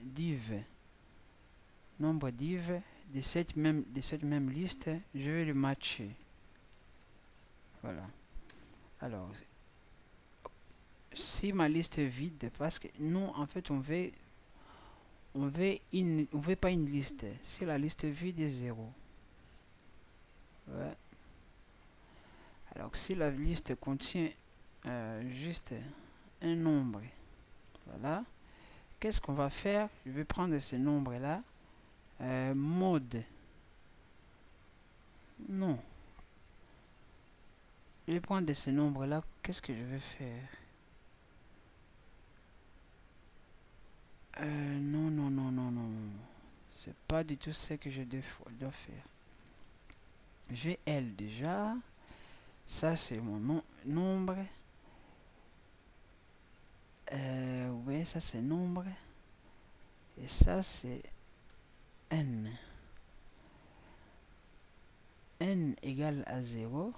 div. Nombre div de cette même liste, je vais le matcher. Voilà. Alors, si ma liste est vide, parce que nous, en fait, on veut pas une liste. Si la liste vide est 0. Ouais. Alors, si la liste contient juste un nombre, voilà. Qu'est-ce qu'on va faire? Je vais prendre ce nombre-là. Mode. Non. Je vais prendre ce nombre-là. Qu'est-ce que je vais faire? Non, non, non, non, non. C'est pas du tout ce que je dois faire. J'ai L déjà. Ça, c'est mon nombre. Oui, ça, c'est nombre. Et ça, c'est N. N égale à 0.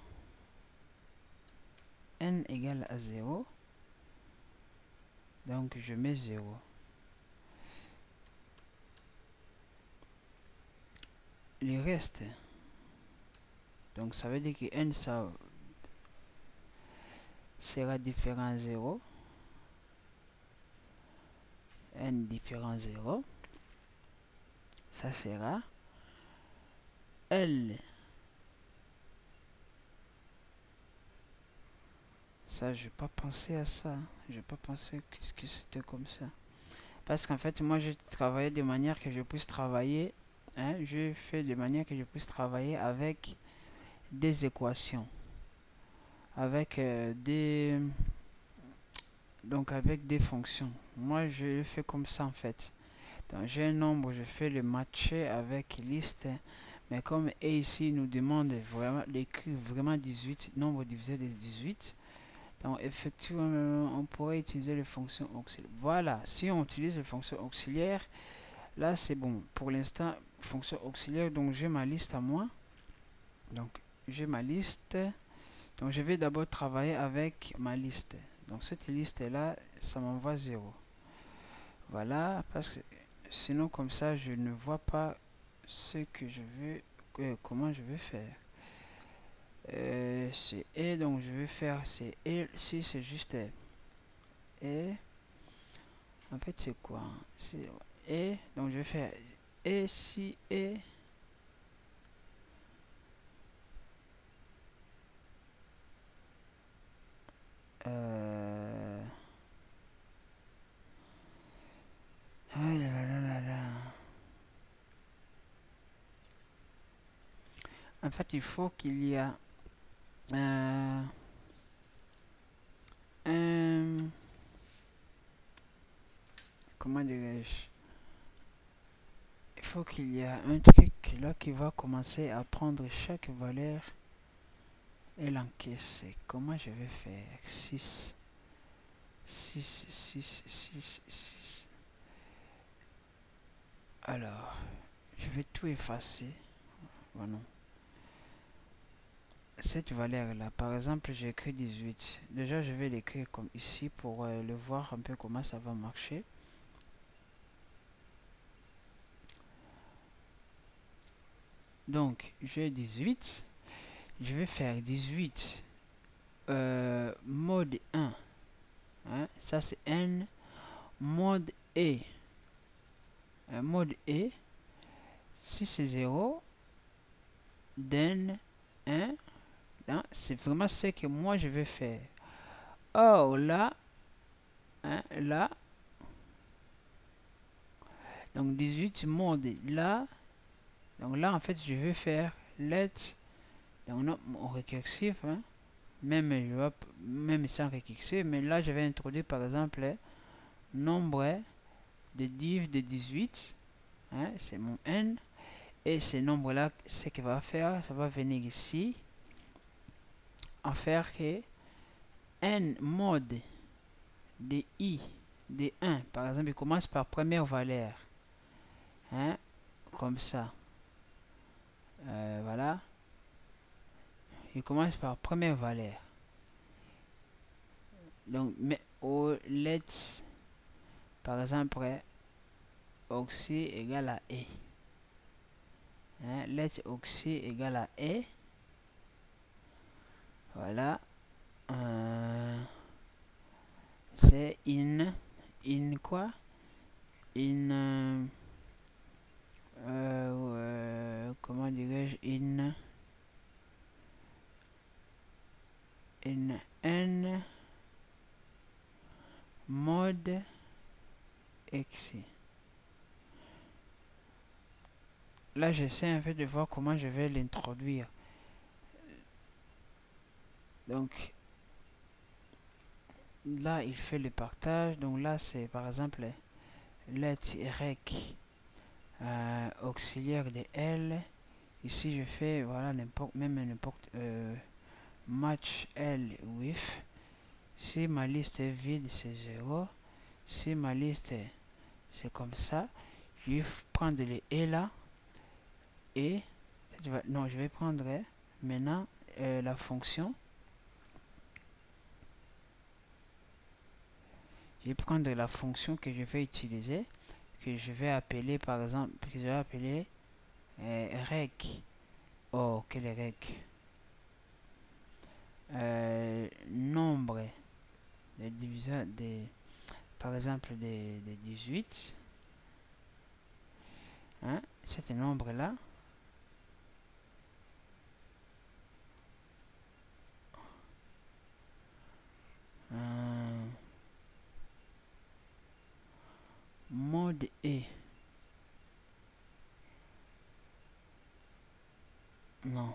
N égale à 0. Donc, je mets 0. Le reste. Donc, ça veut dire que N, ça sera différent 0. N différent 0. Ça sera L Ça, j'ai pas pensé à ça. J'ai pas pensé que c'était comme ça. Parce qu'en fait, moi, je travaillais de manière que je puisse travailler. Hein, je fais de manière que je puisse travailler avec des équations. Avec donc avec des fonctions. Moi, je le fais comme ça en fait. Donc, j'ai un nombre, je fais le matcher avec liste. Mais comme A ici nous demande vraiment d'écrire vraiment 18, nombre divisé de 18, donc effectivement, on pourrait utiliser les fonctions auxiliaires. Voilà, si on utilise les fonctions auxiliaires, là c'est bon. Pour l'instant, fonction auxiliaire, donc j'ai ma liste à moi. Donc j'ai ma liste. Donc je vais d'abord travailler avec ma liste. Donc cette liste là, ça m'envoie 0. Voilà, parce que sinon comme ça, je ne vois pas ce que je veux, comment je vais faire. C'est et donc je vais faire c'est et si c'est juste et en fait c'est quoi c'est et donc je vais faire et si et euh, ah là là là là. En fait il faut qu'il y a un comment dirais-je, il faut qu'il y a un truc là qui va commencer à prendre chaque valeur et l'encaisser. Comment je vais faire? 6 6 6 6 6. Alors, je vais tout effacer. Voilà. Cette valeur là, par exemple, j'ai écrit 18. Déjà, je vais l'écrire comme ici pour le voir un peu comment ça va marcher. Donc, j'ai 18. Je vais faire 18 mode 1. Hein, ça, c'est N. Mode E. Mode E. Si c'est 0, then 1. C'est vraiment ce que moi je vais faire. Or là, hein, là, donc 18 mode là. Donc là, en fait, je vais faire let. Donc non, mon récursif, hein, même sans récursif, mais là, je vais introduire par exemple nombre de div de 18. Hein, c'est mon n. Et ce nombre-là, ce qu'il va faire, ça va venir ici, en faire que n mode de i de 1, par exemple, il commence par première valeur. Hein, comme ça. Voilà. Il commence par première valeur. Donc, mais au let, par exemple, oxy égale à e. Hein, let oxy égale à e. Voilà. C'est in quoi? In comment dirais-je? In n mode x. Là, j'essaie un peu de voir comment je vais l'introduire. Donc, là, il fait le partage. Donc là, c'est par exemple let rec auxiliaire de L. Ici, je fais voilà n'importe match L with. Si ma liste est vide, c'est 0. Si ma liste c'est comme ça, je vais prendre les et là et non, je vais prendre maintenant la fonction. Je vais prendre la fonction que je vais utiliser, que je vais appeler par exemple, que je vais appeler rec. Oh, quel est rec? Nombre de diviseurs des, par exemple des 18. Hein, cet nombre là. mode et. Non,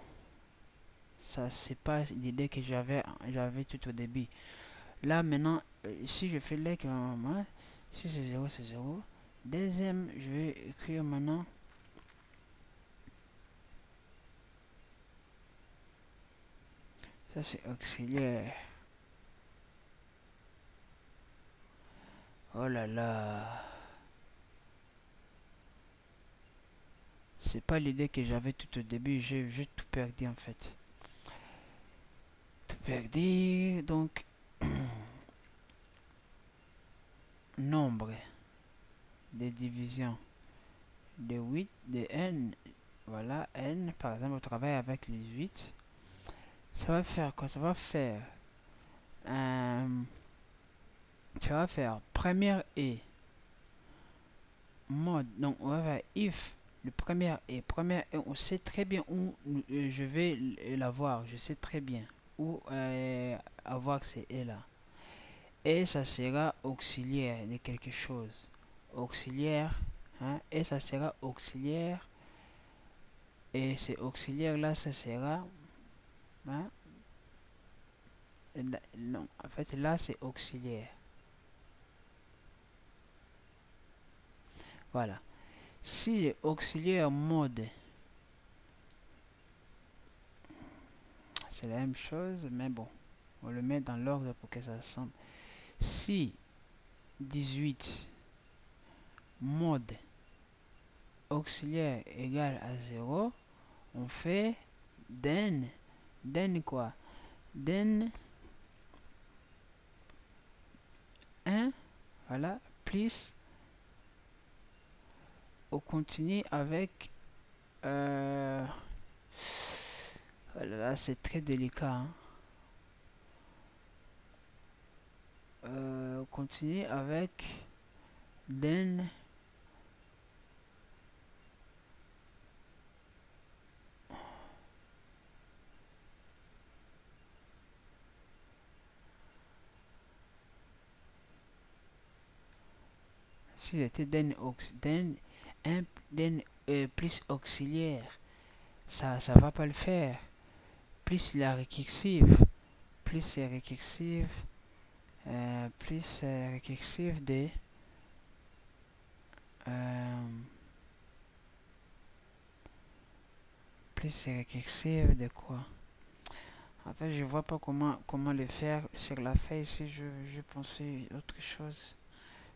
ça c'est pas l'idée que j'avais tout au début. Là maintenant, si je fais like, si c'est 0, c'est 0. Deuxième, je vais écrire maintenant. Ça c'est auxiliaire. Oh là là. C'est pas l'idée que j'avais tout au début. J'ai tout perdu en fait. Tout perdu. Donc, nombre de divisions de 8, de n. Voilà, n. Par exemple, on travaille avec les 8. Ça va faire quoi? Ça va faire... ça va faire première et mode. Donc, on va faire if. Le premier et on sait très bien où je vais l'avoir. Je sais très bien où avoir ces et là. Et ça sera auxiliaire de quelque chose. Auxiliaire, hein, et ça sera auxiliaire. Et c'est auxiliaire là, ça sera, hein, non, en fait là c'est auxiliaire. Voilà. Si auxiliaire mode, c'est la même chose, mais bon, on le met dans l'ordre pour que ça ressemble. Si 18 mode auxiliaire égale à 0, on fait den quoi? Den 1, voilà, plus on continue avec là c'est très délicat, hein. On continue avec den si j'étais den plus auxiliaire, ça va pas le faire. Plus la récursive, plus récursive, plus récursive de plus récursive de quoi? En fait, je vois pas comment le faire sur la feuille si je pensais autre chose.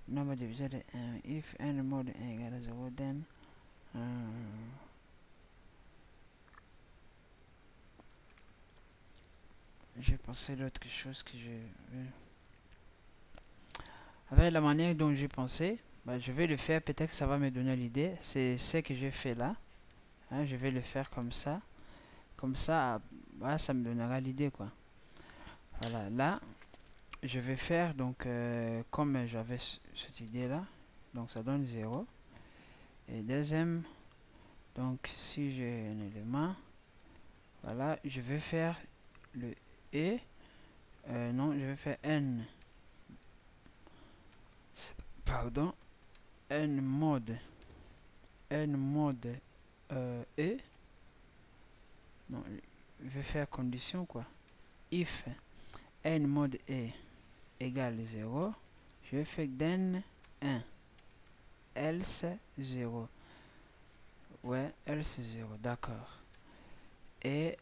Nombre de diviseur de 1. If n mode 1 égale à 0, then j'ai pensé l'autre chose que je... Avec la manière dont j'ai pensé, bah, je vais le faire, peut-être que ça va me donner l'idée. C'est ce que j'ai fait là. Hein, je vais le faire comme ça. Comme ça, bah, ça me donnera l'idée quoi. Voilà, là, je vais faire donc comme j'avais cette idée là. Donc ça donne 0. Et deuxième, donc si j'ai un élément, voilà, je vais faire le et. Non, je vais faire n. Pardon. N mode et. Non, je vais faire condition quoi. If n mode e égale 0, je vais faire then 1. Else 0. Ouais, else 0, d'accord. Et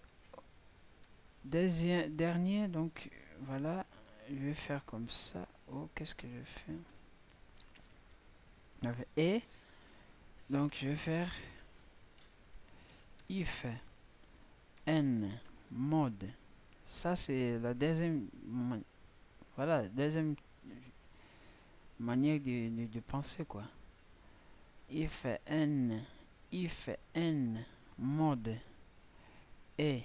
dernier, donc voilà, je vais faire comme ça. Oh, qu'est-ce que je fais? Et donc je vais faire if n mode. Ça c'est la deuxième, voilà, deuxième manière de penser quoi. If n mode est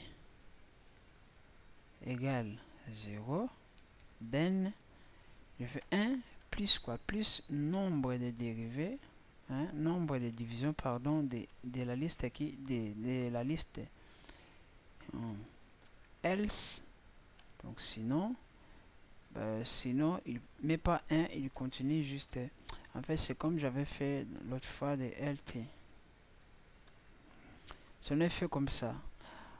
égal 0, then je fais 1 plus quoi? Plus nombre de dérivés, hein, nombre de divisions, pardon, de la liste qui, de la liste else. Donc sinon, sinon il met pas 1, il continue juste. En fait, c'est comme j'avais fait l'autre fois des LT. J'en ai fait comme ça.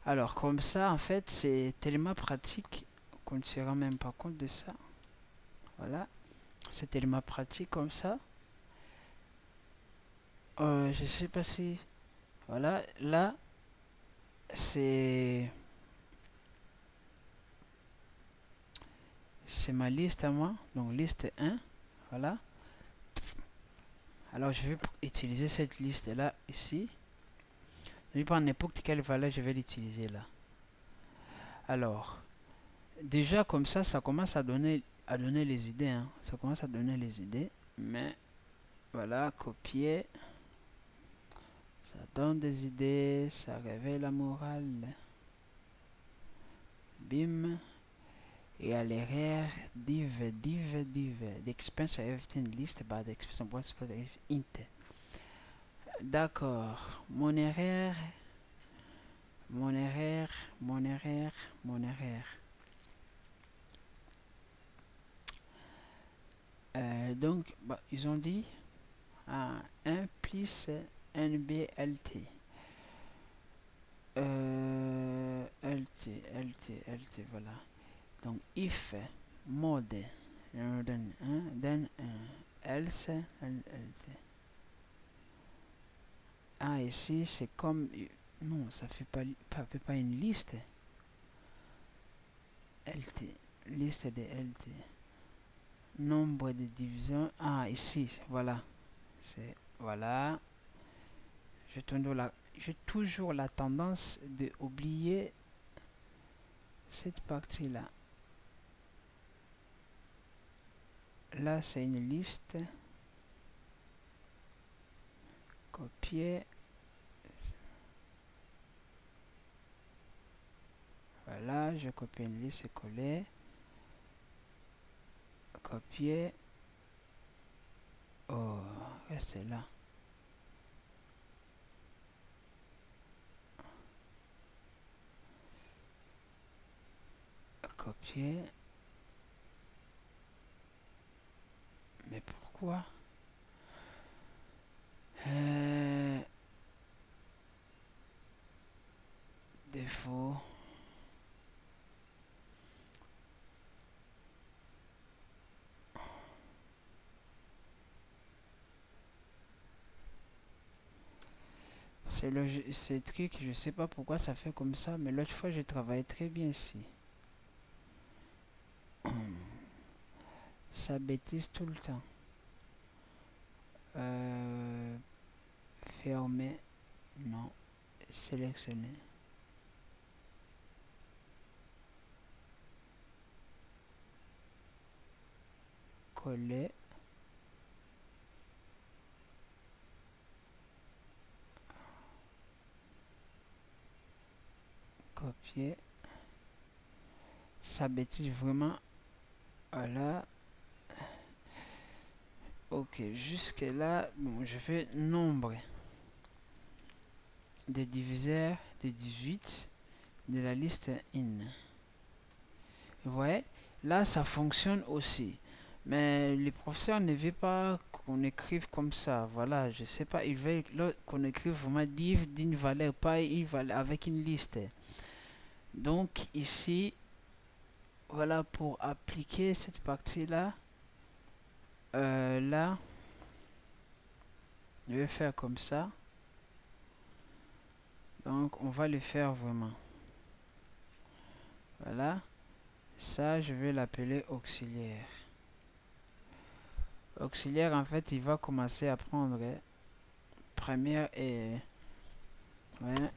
Alors, comme ça, en fait, c'est tellement pratique qu'on ne se rend même pas compte de ça. Voilà. C'est tellement pratique comme ça. Je sais pas si... Voilà. Là, c'est... C'est ma liste à moi. Donc, liste 1. Voilà. Alors, je vais utiliser cette liste-là ici. Je vais prendre n'importe quelle valeur, je vais l'utiliser là. Alors, déjà comme ça commence à donner les idées. Hein. Ça commence à donner les idées. Mais, voilà, copier. Ça donne des idées, ça réveille la morale. Bim. Et à l'erreur, div. The expense of everything list by the expense of what's int. D'accord. Mon erreur. Donc, bah, ils ont dit 1 plus NBLT. LT, voilà. Donc, if mode, then else, LT. Ah, ici, c'est comme... Non, ça fait pas une liste. LT, liste de LT. Nombre de divisions. Ah, ici, voilà. C'est... Voilà. J'ai toujours la tendance de oublier cette partie-là. Là, c'est une liste. Copier. Voilà, je copie une liste et coller. Copier. Oh, restez là. Copier. Mais pourquoi défaut. C'est le truc, je sais pas pourquoi ça fait comme ça, mais l'autre fois j'ai travaillé très bien ici. Ça bêtise tout le temps. Fermer. Non. Sélectionner. Coller. Copier. Ça bêtise vraiment. Voilà. Ok, jusque là, bon, je fais nombre de diviseurs de 18 de la liste in. Vous voyez, là ça fonctionne aussi. Mais les professeurs ne veulent pas qu'on écrive comme ça. Voilà, je sais pas, ils veulent qu'on écrive vraiment div d'une valeur, pas une valeur avec une liste. Donc ici, voilà, pour appliquer cette partie-là, là, je vais faire comme ça. Donc on va le faire vraiment. Voilà. Ça, je vais l'appeler auxiliaire. Auxiliaire, en fait, il va commencer à prendre première et... Ouais.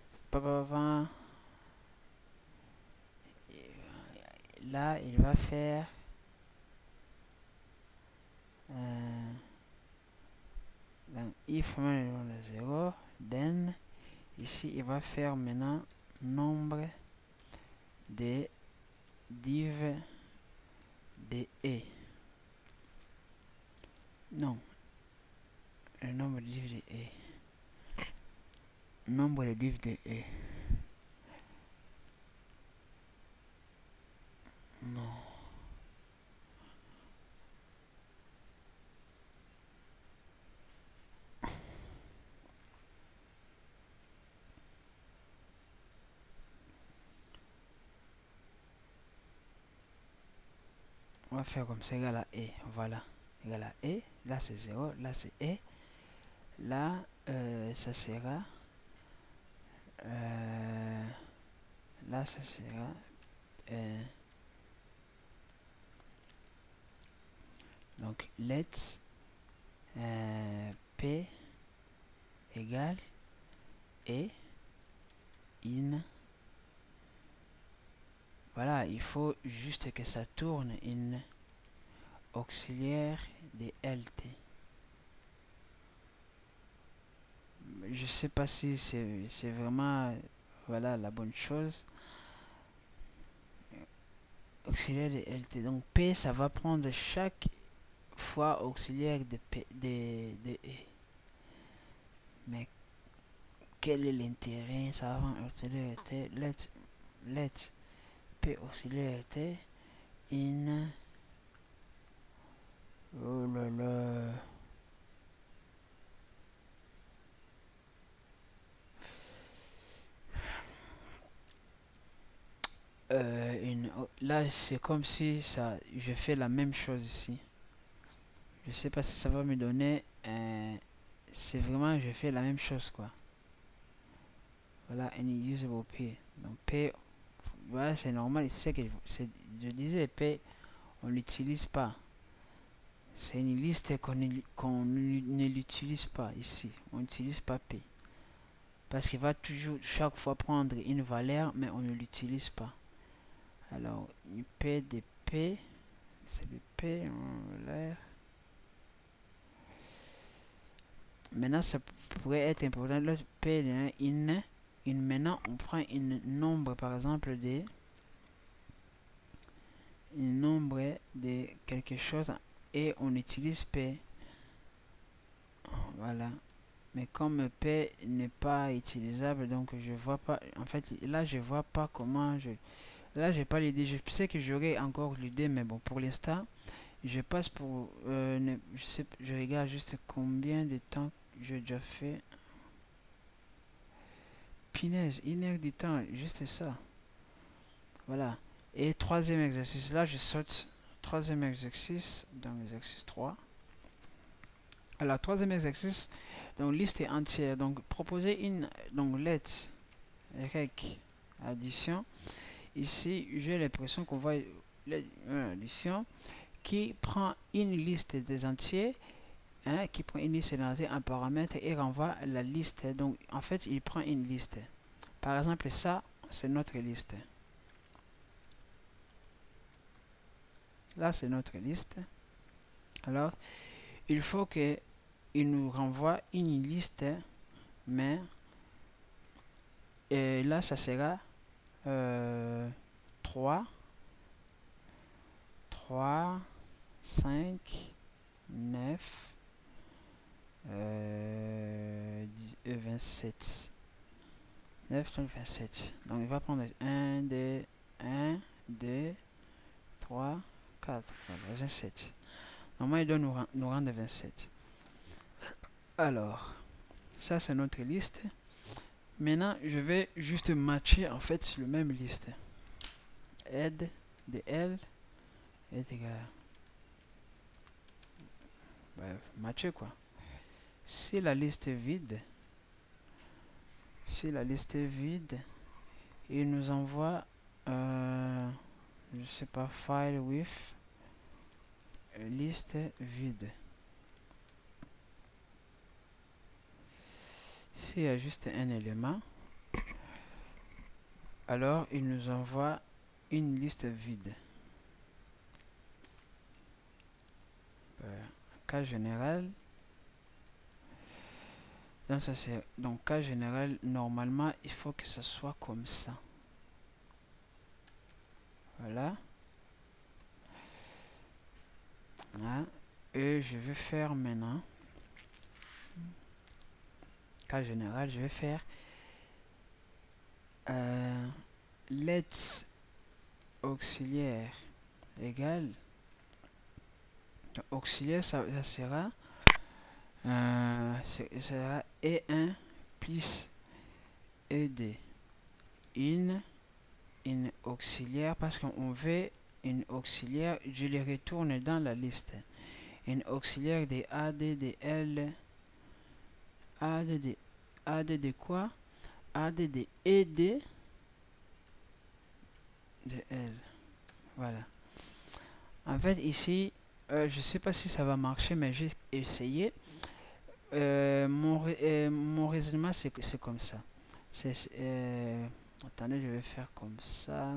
Là, il va faire... donc, if le 0, then, ici, il va faire maintenant nombre de div de e. Non, le nombre de div de e. Nombre de div de e. Non. va faire comme ça, égal à E. Voilà, égal à E. Là, c'est 0. Là, c'est E. Là, ça sera... là, ça sera... donc, let P égale E in... Voilà, il faut juste que ça tourne in auxiliaire de LT. Je sais pas si c'est vraiment voilà la bonne chose. Auxiliaire de LT. Donc P, ça va prendre chaque fois auxiliaire de P de E. Mais quel est l'intérêt? Ça va prendre auxiliaire T. Let P auxiliaire T in... Oh là là. Là, c'est comme si ça, je fais la même chose ici. Je sais pas si ça va me donner c'est vraiment, je fais la même chose quoi. Voilà, unusable P. Donc P, voilà, c'est normal. C'est que je disais P, on l'utilise pas. C'est une liste qu'on ne l'utilise pas ici. On n'utilise pas P. Parce qu'il va toujours chaque fois prendre une valeur, mais on ne l'utilise pas. Alors, une P de P, c'est le P en l'air. Maintenant, ça pourrait être important. Le P de in. Maintenant, on prend un nombre, par exemple, de... un nombre de quelque chose et on utilise P. Voilà. Mais comme P n'est pas utilisable, donc je vois pas. En fait, là, je vois pas comment je. Là, j'ai pas l'idée. Je sais que j'aurais encore l'idée, mais bon, pour l'instant, je passe pour. Je sais, je regarde juste combien de temps j'ai déjà fait. Punaise, 1 heure du temps, juste ça. Voilà. Et troisième exercice, là, je saute. Troisième exercice, dans l'exercice 3. Alors, troisième exercice, donc liste entière. Donc, proposer une donc let rec addition. Ici, j'ai l'impression qu'on voit l'addition qui prend une liste des entiers, hein, qui prend une liste des entiers, un paramètre et renvoie la liste. Donc, en fait, il prend une liste. Par exemple, ça, c'est notre liste. Là, c'est notre liste. Alors, il faut que il nous renvoie une liste, mais là, ça sera 3, 3, 5, 9, 27. 9, 27. Donc, il va prendre 1, 2, 1, 2, 3, 4, 27. Normalement, il doit nous rendre 27. Alors, ça, c'est notre liste. Maintenant, je vais juste matcher, en fait, le même liste. Add de L est égal. Bref, matcher quoi. Si la liste est vide, il nous envoie, je sais pas, file with liste vide. S'il y a juste un élément, alors il nous envoie une liste vide. Cas général. Donc ça c'est donc cas général, normalement il faut que ça soit comme ça. Voilà. Hein? Et je vais faire maintenant cas général, je vais faire let's auxiliaire égale auxiliaire, ça sera E1 plus ED in auxiliaire parce qu'on veut une auxiliaire, je les retourne dans la liste. Une auxiliaire des AD, des L, AD de quoi? AD de ED de L. Voilà. En fait, ici, je sais pas si ça va marcher, mais j'ai essayé. Mon raisonnement, c'est comme ça. Attendez, je vais faire comme ça.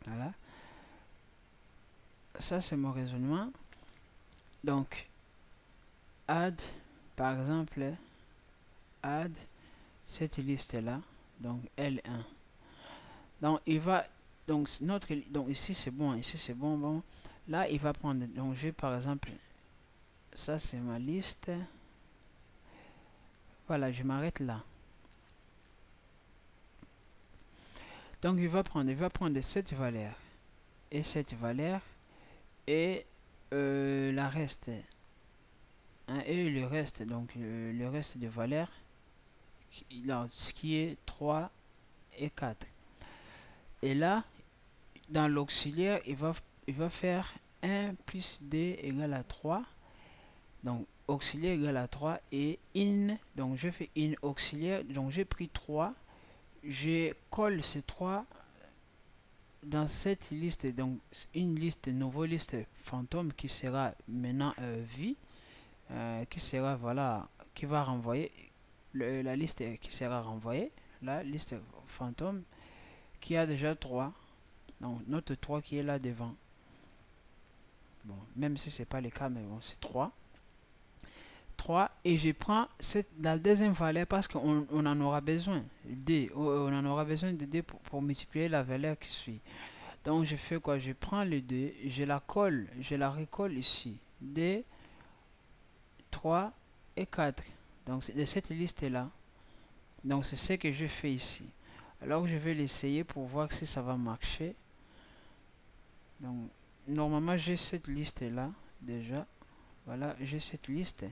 Voilà. Ça, c'est mon raisonnement. Donc, add, par exemple, add cette liste-là. Donc, L1. Donc, il va... Donc, donc ici, c'est bon. Ici, c'est bon. Bon. Là, il va prendre... Donc, j'ai par exemple... Ça, c'est ma liste. Voilà, je m'arrête là. Donc, il va prendre cette valeur. Et cette valeur. Et la reste. Hein, et le reste. Donc, le reste de valeurs. Ce qui est 3 et 4. Et là, dans l'auxiliaire, il va faire 1 plus d égale à 3. Donc, auxiliaire égale à 3 et in. Donc, je fais in auxiliaire. Donc, j'ai pris 3. Je colle ces 3 dans cette liste. Donc, une liste, une nouvelle liste fantôme qui sera maintenant vie. Qui sera, voilà, qui va renvoyer la liste qui sera renvoyée. La liste fantôme qui a déjà 3. Donc, notre 3 qui est là devant. Bon, même si c'est pas le cas, mais bon, c'est 3. 3 et je prends la deuxième valeur parce qu'on en aura besoin. D, on en aura besoin de D pour multiplier la valeur qui suit. Donc, je fais quoi? Je prends le 2, je la colle, je la recolle ici. D, 3 et 4. Donc, c'est de cette liste-là. Donc, c'est ce que je fais ici. Alors, je vais l'essayer pour voir si ça va marcher. Donc, normalement, j'ai cette liste-là déjà. Voilà, j'ai cette liste.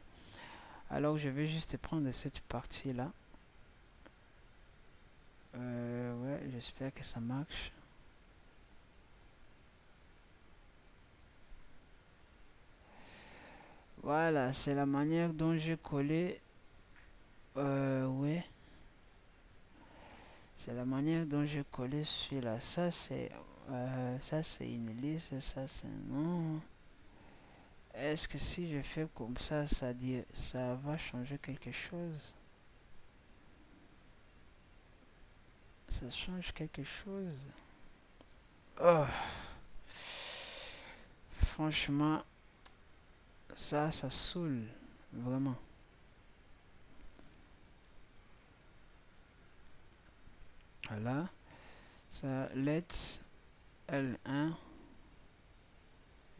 Alors, je vais juste prendre cette partie-là. Ouais, j'espère que ça marche. Voilà, c'est la manière dont j'ai collé. Ouais. C'est la manière dont j'ai collé celui-là. Ça, c'est une liste. Ça, c'est non. Est-ce que si je fais comme ça, ça va changer quelque chose? Ça change quelque chose? Oh. Franchement, ça saoule. Vraiment. Voilà. Ça, let's L1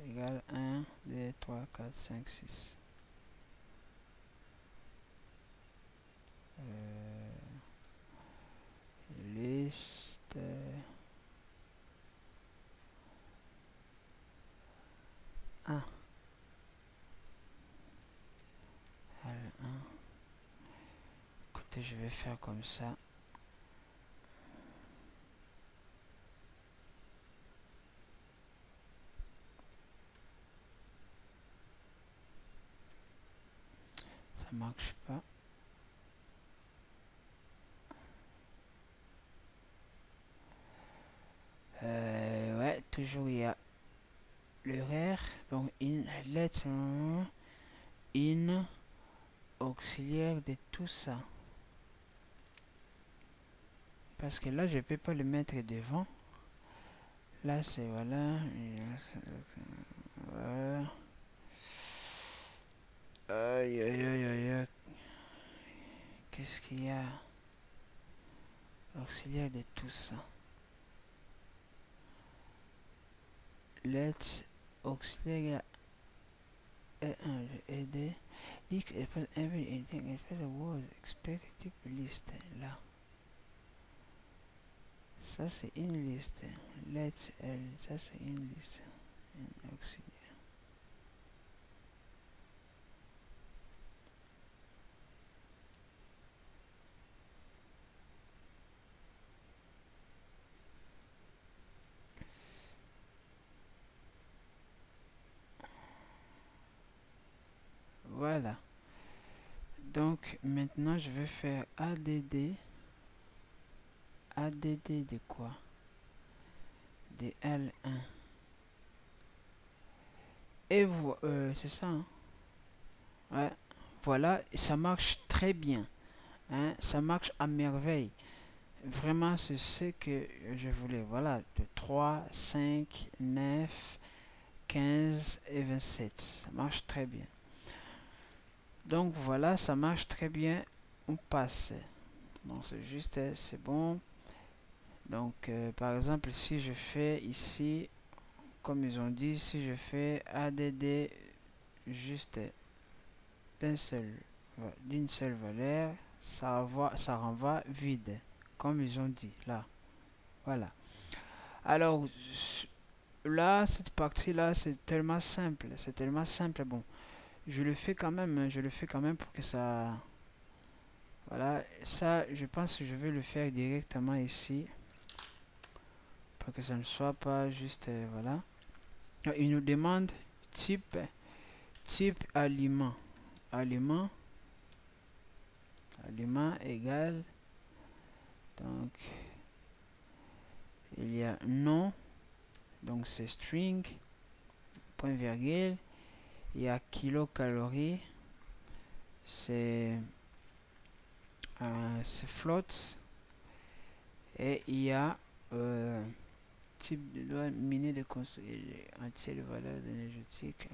égale 1, 2, 3, 4, 5, 6. Liste. Ah. L1. Écoutez, je vais faire comme ça. Ça marche pas. Ouais, toujours il y a l'horaire. Donc, let's in auxiliaire de tout ça. Parce que là, je peux pas le mettre devant. Là, c'est voilà. Aïe, aïe, aïe, aïe. Qu'est-ce qu'il y a? Auxiliaire de tout ça. Let's auxiliaire E1 aider. X express everything express was expected list là. Ça c'est une liste. Let's L, ça c'est une liste. Un auxiliaire. Voilà. Donc maintenant je vais faire ADD. ADD de quoi? De L1. Et c'est ça, hein? Ouais. Voilà, et ça marche très bien, hein? Ça marche à merveille. Vraiment, c'est ce que je voulais. Voilà, de 3, 5, 9, 15 et 27. Ça marche très bien. Donc voilà, ça marche très bien. On passe. Donc c'est juste, c'est bon. Donc par exemple, si je fais ici, comme ils ont dit, si je fais ADD juste d'une seule valeur, ça renvoie vide, comme ils ont dit là. Voilà. Alors là, cette partie-là, c'est tellement simple. C'est tellement simple. Bon, je le fais quand même. Hein, je le fais quand même pour que ça... Voilà, ça, je pense que je vais le faire directement ici. Pour que ça ne soit pas juste... voilà. Il nous demande type, type aliment. Aliment. Aliment égale... Donc, il y a nom. Donc, c'est string. Point virgule. Il y a kilocalories. C'est float. Et il y a type de loi miner de construire entier de valeur énergétique.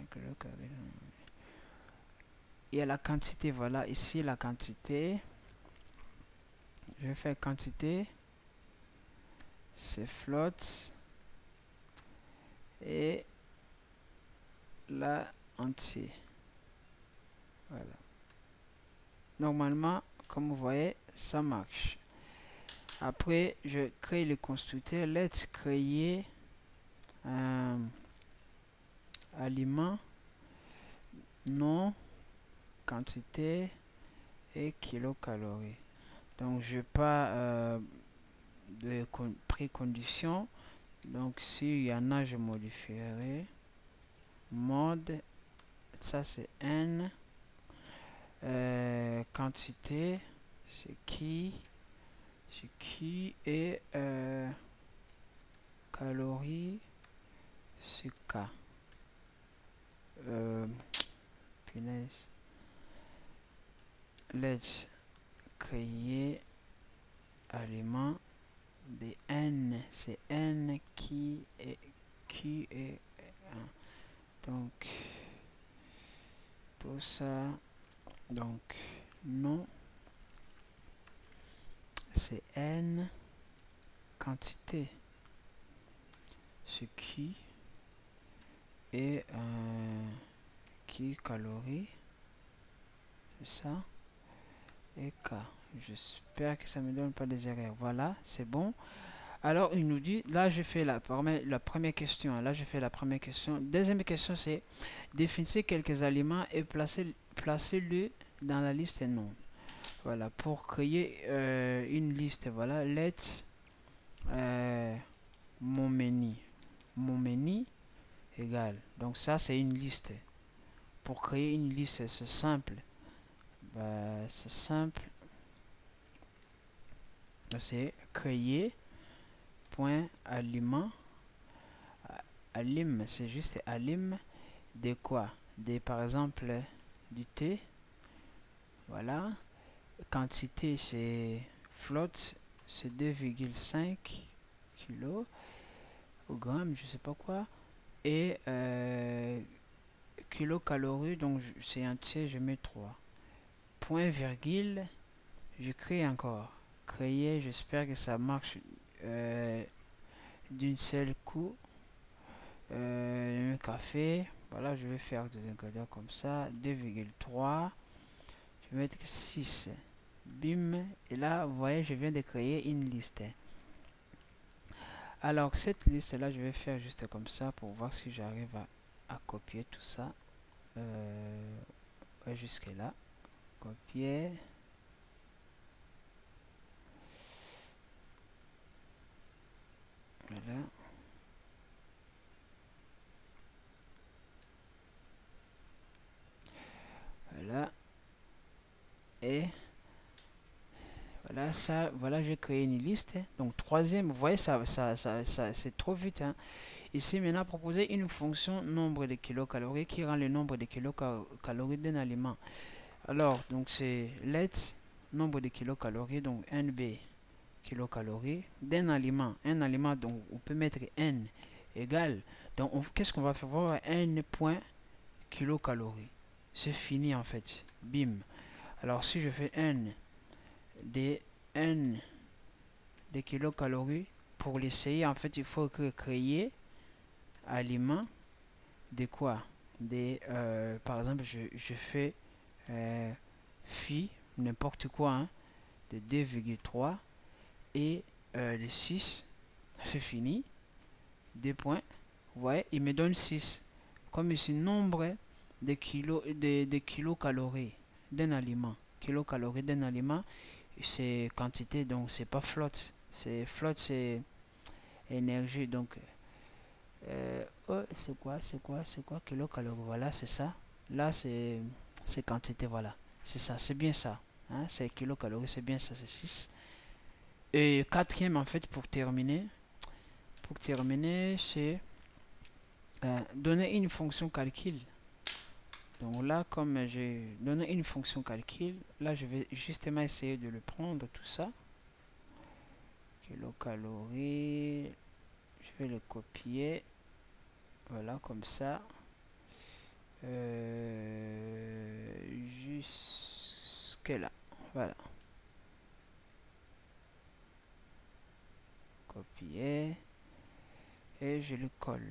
Il y a la quantité, voilà, ici la quantité. Je vais faire quantité. C'est float. Et là, entier. Voilà. Normalement, comme vous voyez, ça marche. Après, je crée le constructeur. Let's créer un aliment, nom, quantité et kilocalories. Donc, je pas de préconditions. Donc, s'il y en a, je modifierai. Mode, ça c'est n. Quantité, c'est qui et calories, c'est K. Punaise. Let's créer aliment de n. C'est n qui est Q et 1. Donc, tout ça. Donc, non. C'est n. Quantité. C'est qui et qui calories. C'est ça. Et K. J'espère que ça ne me donne pas des erreurs. Voilà, c'est bon. Alors, il nous dit, là, j'ai fait la première question. Là, j'ai fait la première question. Deuxième question, c'est définissez quelques aliments et placez-le dans la liste non. Voilà, pour créer une liste, voilà, let's mon menu. Mon menu égale. Donc, ça, c'est une liste. Pour créer une liste, c'est simple. C'est simple. C'est créer point aliment. Alim, c'est juste alim de quoi? De par exemple du thé. Voilà. Quantité c'est flotte, c'est 2,5 kg au gramme, je sais pas quoi. Et kilocalories, donc c'est entier, je mets 3. Point virgule, je crée encore. Créer, j'espère que ça marche d'une seule coup. Un café, voilà, je vais faire des ingrédients comme ça, 2,3, je vais mettre 6, bim, et là, vous voyez, je viens de créer une liste. Alors, cette liste là, je vais faire juste comme ça pour voir si j'arrive à copier tout ça jusque là, copier, voilà. voilà, ça, voilà, j'ai créé une liste. Donc, troisième, vous voyez, ça c'est trop vite. Hein. Ici, maintenant, proposer une fonction nombre de kilocalories qui rend le nombre de kilocalories d'un aliment. Alors, donc, c'est let nombre de kilocalories, donc NB kilocalories d'un aliment. Un aliment, donc, on peut mettre N égale. Donc, qu'est-ce qu'on va faire? On va voir N point kilocalories. C'est fini, en fait. Bim. Alors, si je fais N des kilocalories, pour l'essayer, en fait, il faut créer aliment de quoi? Par exemple, je fais phi, n'importe quoi, hein, de 2,3 et de 6, c'est fini, 2 points. Vous voyez, il me donne 6. Comme ici, nombre de kilocalories d'un aliment. Kilocalories d'un aliment, c'est quantité, donc c'est pas flotte. C'est flotte, c'est énergie. Donc, oh, c'est quoi kilocalories? Voilà, c'est ça. Là, c'est quantité, voilà. C'est ça, c'est bien ça. Hein, c'est kilocalories, c'est bien ça, c'est 6. Et quatrième, en fait, pour terminer, c'est donner une fonction calcul. Donc là, comme j'ai donné une fonction calcul, là, je vais justement essayer de le prendre, tout ça. Kilocalories, je vais le copier. Voilà, comme ça. Jusque là. Voilà. Copier. Et je le colle.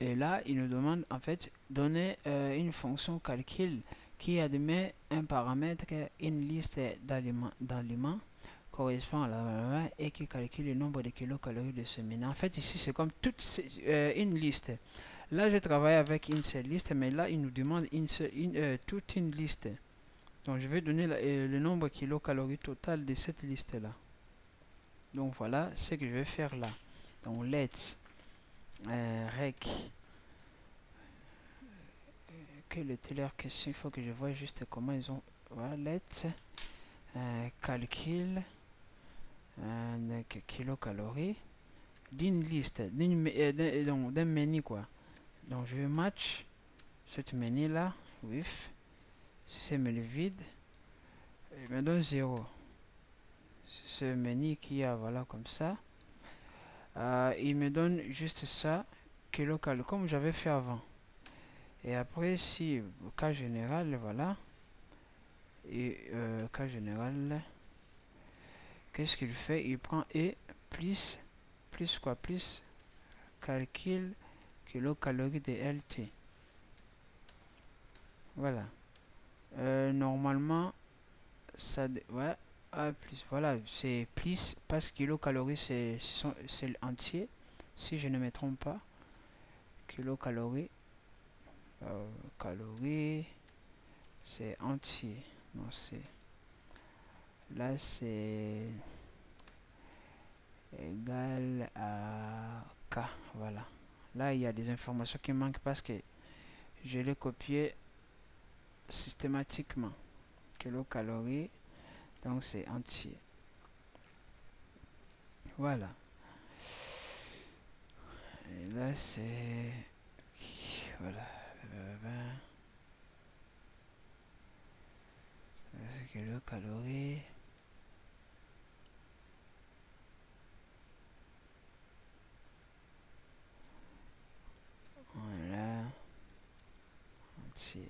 Et là, il nous demande en fait donner une fonction calcul qui admet un paramètre, une liste d'aliments correspond à la et qui calcule le nombre de kilocalories de ce menu. En fait, ici, c'est comme toute une liste. Là, je travaille avec une seule liste, mais là, il nous demande toute une liste. Donc, je vais donner le nombre de kilocalories total de cette liste-là. Donc, voilà ce que je vais faire là. Donc, let's rec que le teller question, il faut que je vois juste comment ils ont. Voilà, let's calcul kilocalories d'une liste, d'un menu quoi. Donc je vais match cette menu là with ce menu vide, il me donne 0. Ce menu qui a voilà comme ça, il me donne juste ça kilocalories comme j'avais fait avant. Et après si cas général voilà, et cas général, qu'est-ce qu'il fait? Il prend et plus quoi, plus calcul kilocalories de LT. Voilà. Normalement, ça, ouais, plus, voilà, c'est plus parce que kilocalories c'est entier, si je ne me trompe pas. Kilocalories, calories, c'est entier. Non, c'est là, c'est égal à K. Voilà. Là, il y a des informations qui manquent parce que je l'ai copié systématiquement. Kilocalories, donc c'est entier. Voilà. Et là, c'est. Voilà. C'est kilocalories. Voilà. Entier.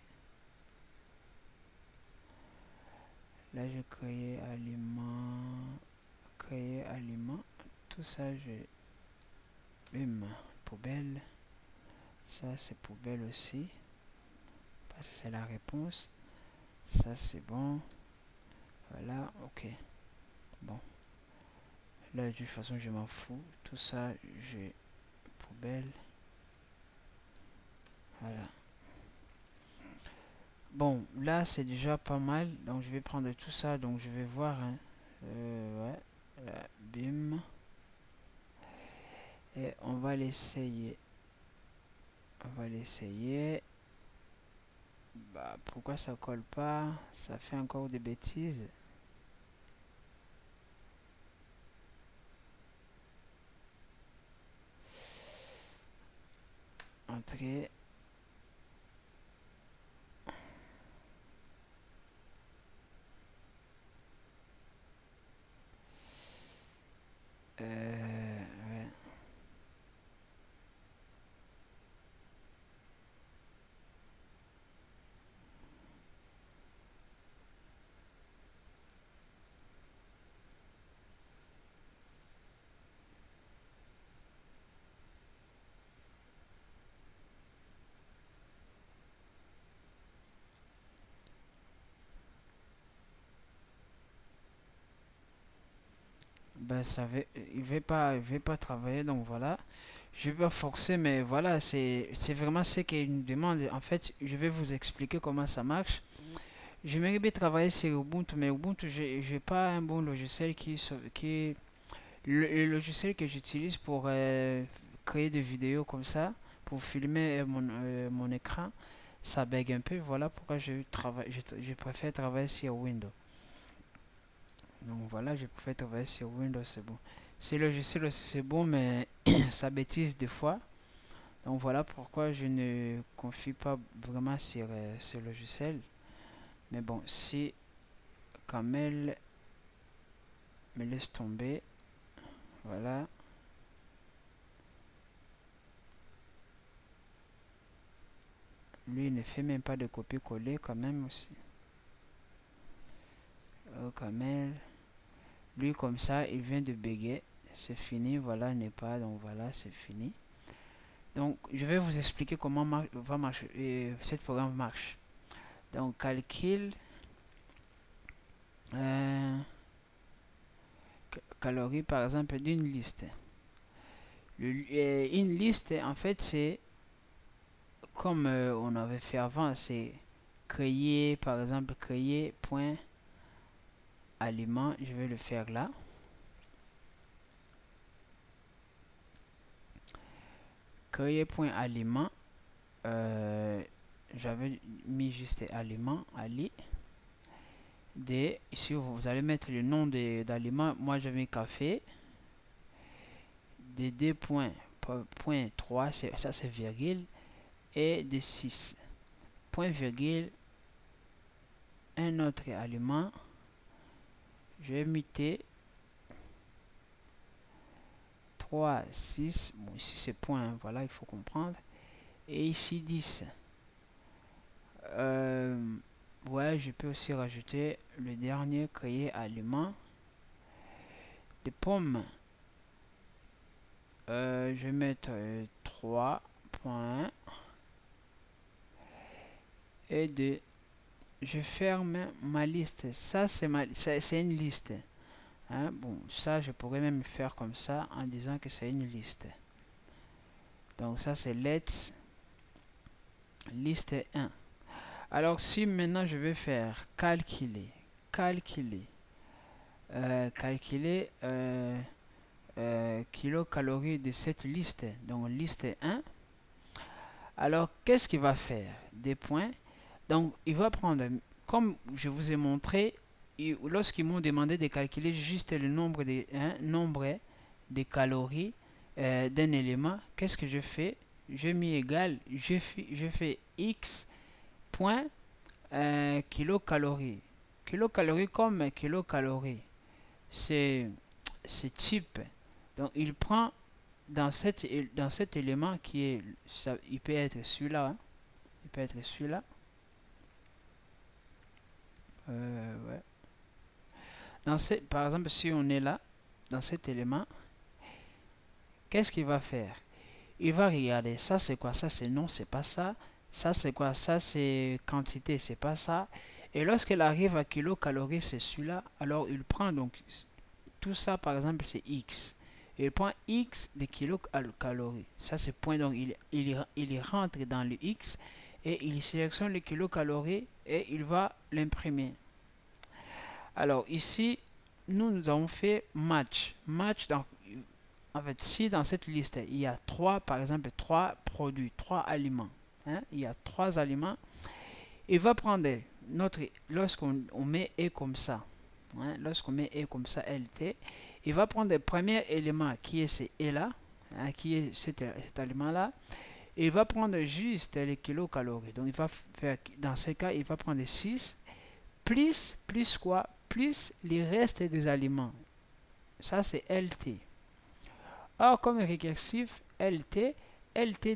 Là, je crée aliment. Créer aliment. Tout ça, je. Bim. Poubelle. Ça, c'est poubelle aussi. Parce que c'est la réponse. Ça, c'est bon. Voilà. Ok. Bon. Là, de toute façon, je m'en fous. Tout ça, j'ai poubelle. Voilà. Bon, là, c'est déjà pas mal. Donc, je vais prendre tout ça. Donc, je vais voir. Hein. Ouais. Bim. Et on va l'essayer. On va l'essayer. Bah, pourquoi ça colle pas? Ça fait encore des bêtises. Entrée. Ouais. Ben, il veut pas travailler, donc voilà. Je vais pas forcer, mais voilà, c'est vraiment ce qu'il nous demande. En fait, je vais vous expliquer comment ça marche. J'aimerais bien travailler sur Ubuntu, mais Ubuntu, j'ai pas un bon logiciel qui le logiciel que j'utilise pour créer des vidéos comme ça, pour filmer mon écran, ça bug un peu. Voilà pourquoi je préfère travailler sur Windows. Donc voilà, je préfère travailler sur Windows, c'est bon. Ce logiciel aussi c'est bon, mais ça bêtise des fois. Donc voilà pourquoi je ne confie pas vraiment sur ce logiciel. Mais bon, si Kamel me laisse tomber, voilà. Lui il ne fait même pas de copier-coller quand même aussi. Oh, Kamel. Lui comme ça, il vient de bégayer. C'est fini, voilà, n'est pas, donc voilà, c'est fini. Donc je vais vous expliquer comment va marcher, ce programme marche. Donc calcul euh, calories par exemple d'une liste. Une liste en fait c'est comme on avait fait avant, c'est créer par exemple créer point aliment. Je vais le faire là. Créer point aliment. J'avais mis juste aliment ali. Ici vous allez mettre le nom d'aliment. Moi j'ai mis café. D point 3, ça c'est virgule. Et de 6 point virgule un autre aliment. Je vais muter 3 6, bon ici c'est point, hein, voilà, il faut comprendre. Et ici 10. Ouais, je peux aussi rajouter le dernier créer aliment de pommes. Je vais mettre 3 points et de je ferme ma liste. Ça c'est une liste, hein. Bon, ça je pourrais même faire comme ça en disant que c'est une liste. Donc ça c'est let's liste 1. Alors si maintenant je vais faire calculer kilocalories de cette liste, donc liste 1. Alors qu'est-ce qu'il va faire? Des points. Donc il va prendre, comme je vous ai montré, lorsqu'ils m'ont demandé de calculer juste le nombre de calories d'un élément, qu'est-ce que je fais? Je mets égal, je fais x point kilocalories. Kilocalories comme kilocalories. C'est type. Donc il prend dans cet élément qui est, ça, il peut être celui-là, hein. Il peut être celui-là. Ouais. Par exemple, si on est là, dans cet élément, qu'est-ce qu'il va faire? Il va regarder, ça c'est quoi? Ça c'est non, c'est pas ça. Ça c'est quoi? Ça c'est quantité, c'est pas ça. Et lorsqu'il arrive à kilocalories, c'est celui-là. Alors il prend donc tout ça, par exemple, c'est X. Il prend X de kilocalories. Ça c'est point, donc il rentre dans le X et il sélectionne les kilocalories et il va l'imprimer. Alors ici, nous avons fait match. Match, donc, en fait, si dans cette liste, il y a trois, par exemple, trois produits, trois aliments, hein, il y a trois aliments, il va prendre notre, lorsqu'on met E comme ça, hein, lorsqu'on met E comme ça, LT, il va prendre le premier élément qui est ce E là, hein, qui est cet aliment là, et il va prendre juste les kilocalories. Donc il va faire, dans ce cas, il va prendre 6 plus quoi? Plus les restes des aliments. Ça c'est LT. Or, comme récursif, LT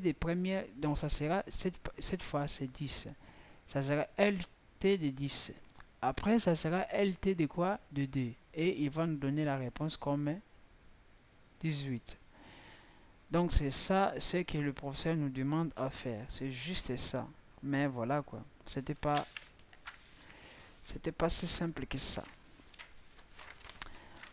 des premières, donc ça sera, cette fois c'est 10. Ça sera LT de 10. Après, ça sera LT de quoi? De 2. Et il va nous donner la réponse comme 18. Donc c'est ça ce que le professeur nous demande à faire. C'est juste ça. Mais voilà quoi. C'était pas si simple que ça.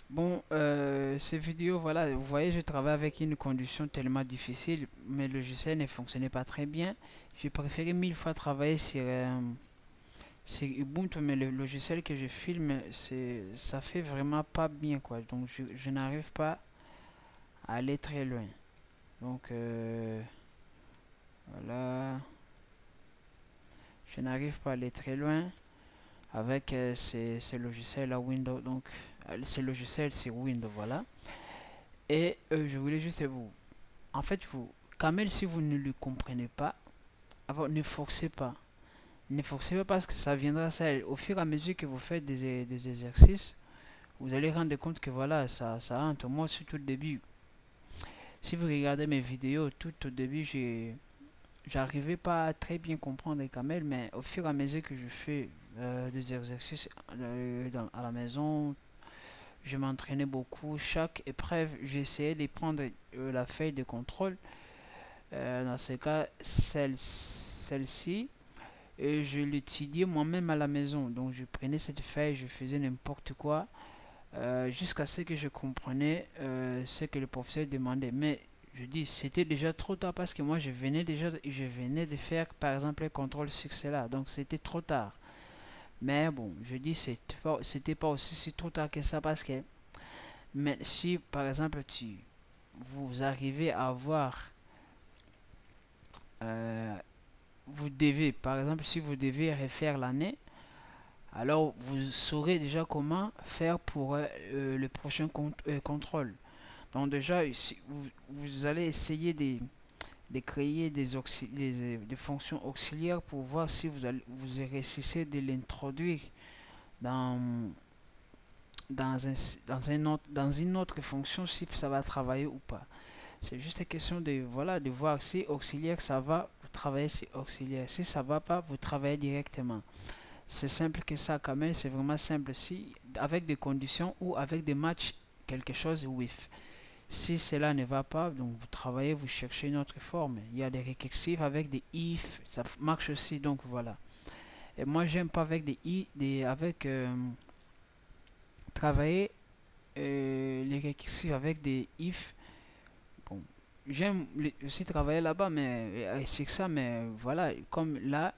Bon, ces vidéos, voilà, vous voyez, je travaille avec une condition tellement difficile. Mes logiciels ne fonctionnaient pas très bien. J'ai préféré 1000 fois travailler sur Ubuntu, mais le logiciel que je filme, ça fait vraiment pas bien quoi. Donc je n'arrive pas à aller très loin. Donc voilà, je n'arrive pas à aller très loin avec ces logiciels à Windows. Donc ces logiciels c'est Windows, voilà. Et je voulais juste vous, en fait quand même si vous ne le comprenez pas, ne forcez pas. Ne forcez pas parce que ça viendra ça. Au fur et à mesure que vous faites des exercices, vous allez rendre compte que voilà, ça entre. Moi aussi, tout le début, si vous regardez mes vidéos, tout au début, j'arrivais pas à très bien comprendre les camels, mais au fur et à mesure que je fais des exercices à la maison, je m'entraînais beaucoup. Chaque épreuve, j'essayais de prendre la feuille de contrôle. Dans ce cas, celle-ci, et je l'étudiais moi-même à la maison. Donc je prenais cette feuille, je faisais n'importe quoi. Jusqu'à ce que je comprenais ce que le professeur demandait. Mais je dis, c'était déjà trop tard parce que moi, je venais de faire, par exemple, le contrôle succès là. Donc, c'était trop tard. Mais bon, je dis, c'était pas aussi si trop tard que ça parce que, mais si, par exemple, vous arrivez à avoir, vous devez, par exemple, si vous devez refaire l'année, alors vous saurez déjà comment faire pour le prochain contrôle. Donc déjà, si vous allez essayer de créer des fonctions auxiliaires pour voir si vous réussissez de l'introduire dans, dans une autre fonction, si ça va travailler ou pas. C'est juste une question de, voilà, de voir si auxiliaire ça va, vous travaillez sur auxiliaire. Si ça va pas, vous travaillez directement. C'est simple que ça quand même, c'est vraiment simple. Si avec des conditions ou avec des matchs, quelque chose with. Si cela ne va pas, donc vous travaillez, vous cherchez une autre forme. Il y a des récursifs avec des if, ça marche aussi, donc voilà. Et moi, j'aime pas avec des i, avec travailler les récursifs avec des if. Bon, j'aime aussi travailler là-bas, mais c'est ça, mais voilà, comme là,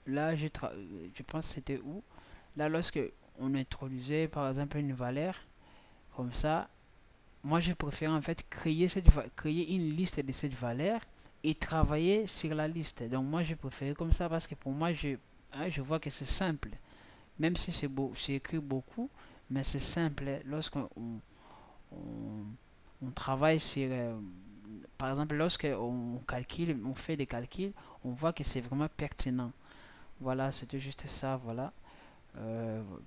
je pense que c'était où? Là, lorsque on introduisait par exemple une valeur comme ça, moi je préfère en fait créer une liste de cette valeur et travailler sur la liste. Donc moi je préfère comme ça parce que pour moi je vois que c'est simple. Même si c'est écrit beaucoup, mais c'est simple lorsqu'on on travaille sur par exemple lorsqu'on calcule, on fait des calculs, on voit que c'est vraiment pertinent. Voilà, c'était juste ça, voilà.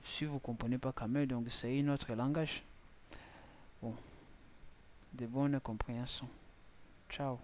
Si vous comprenez pas quand même, donc c'est une autre langage. Bon, de bonne compréhension. Ciao.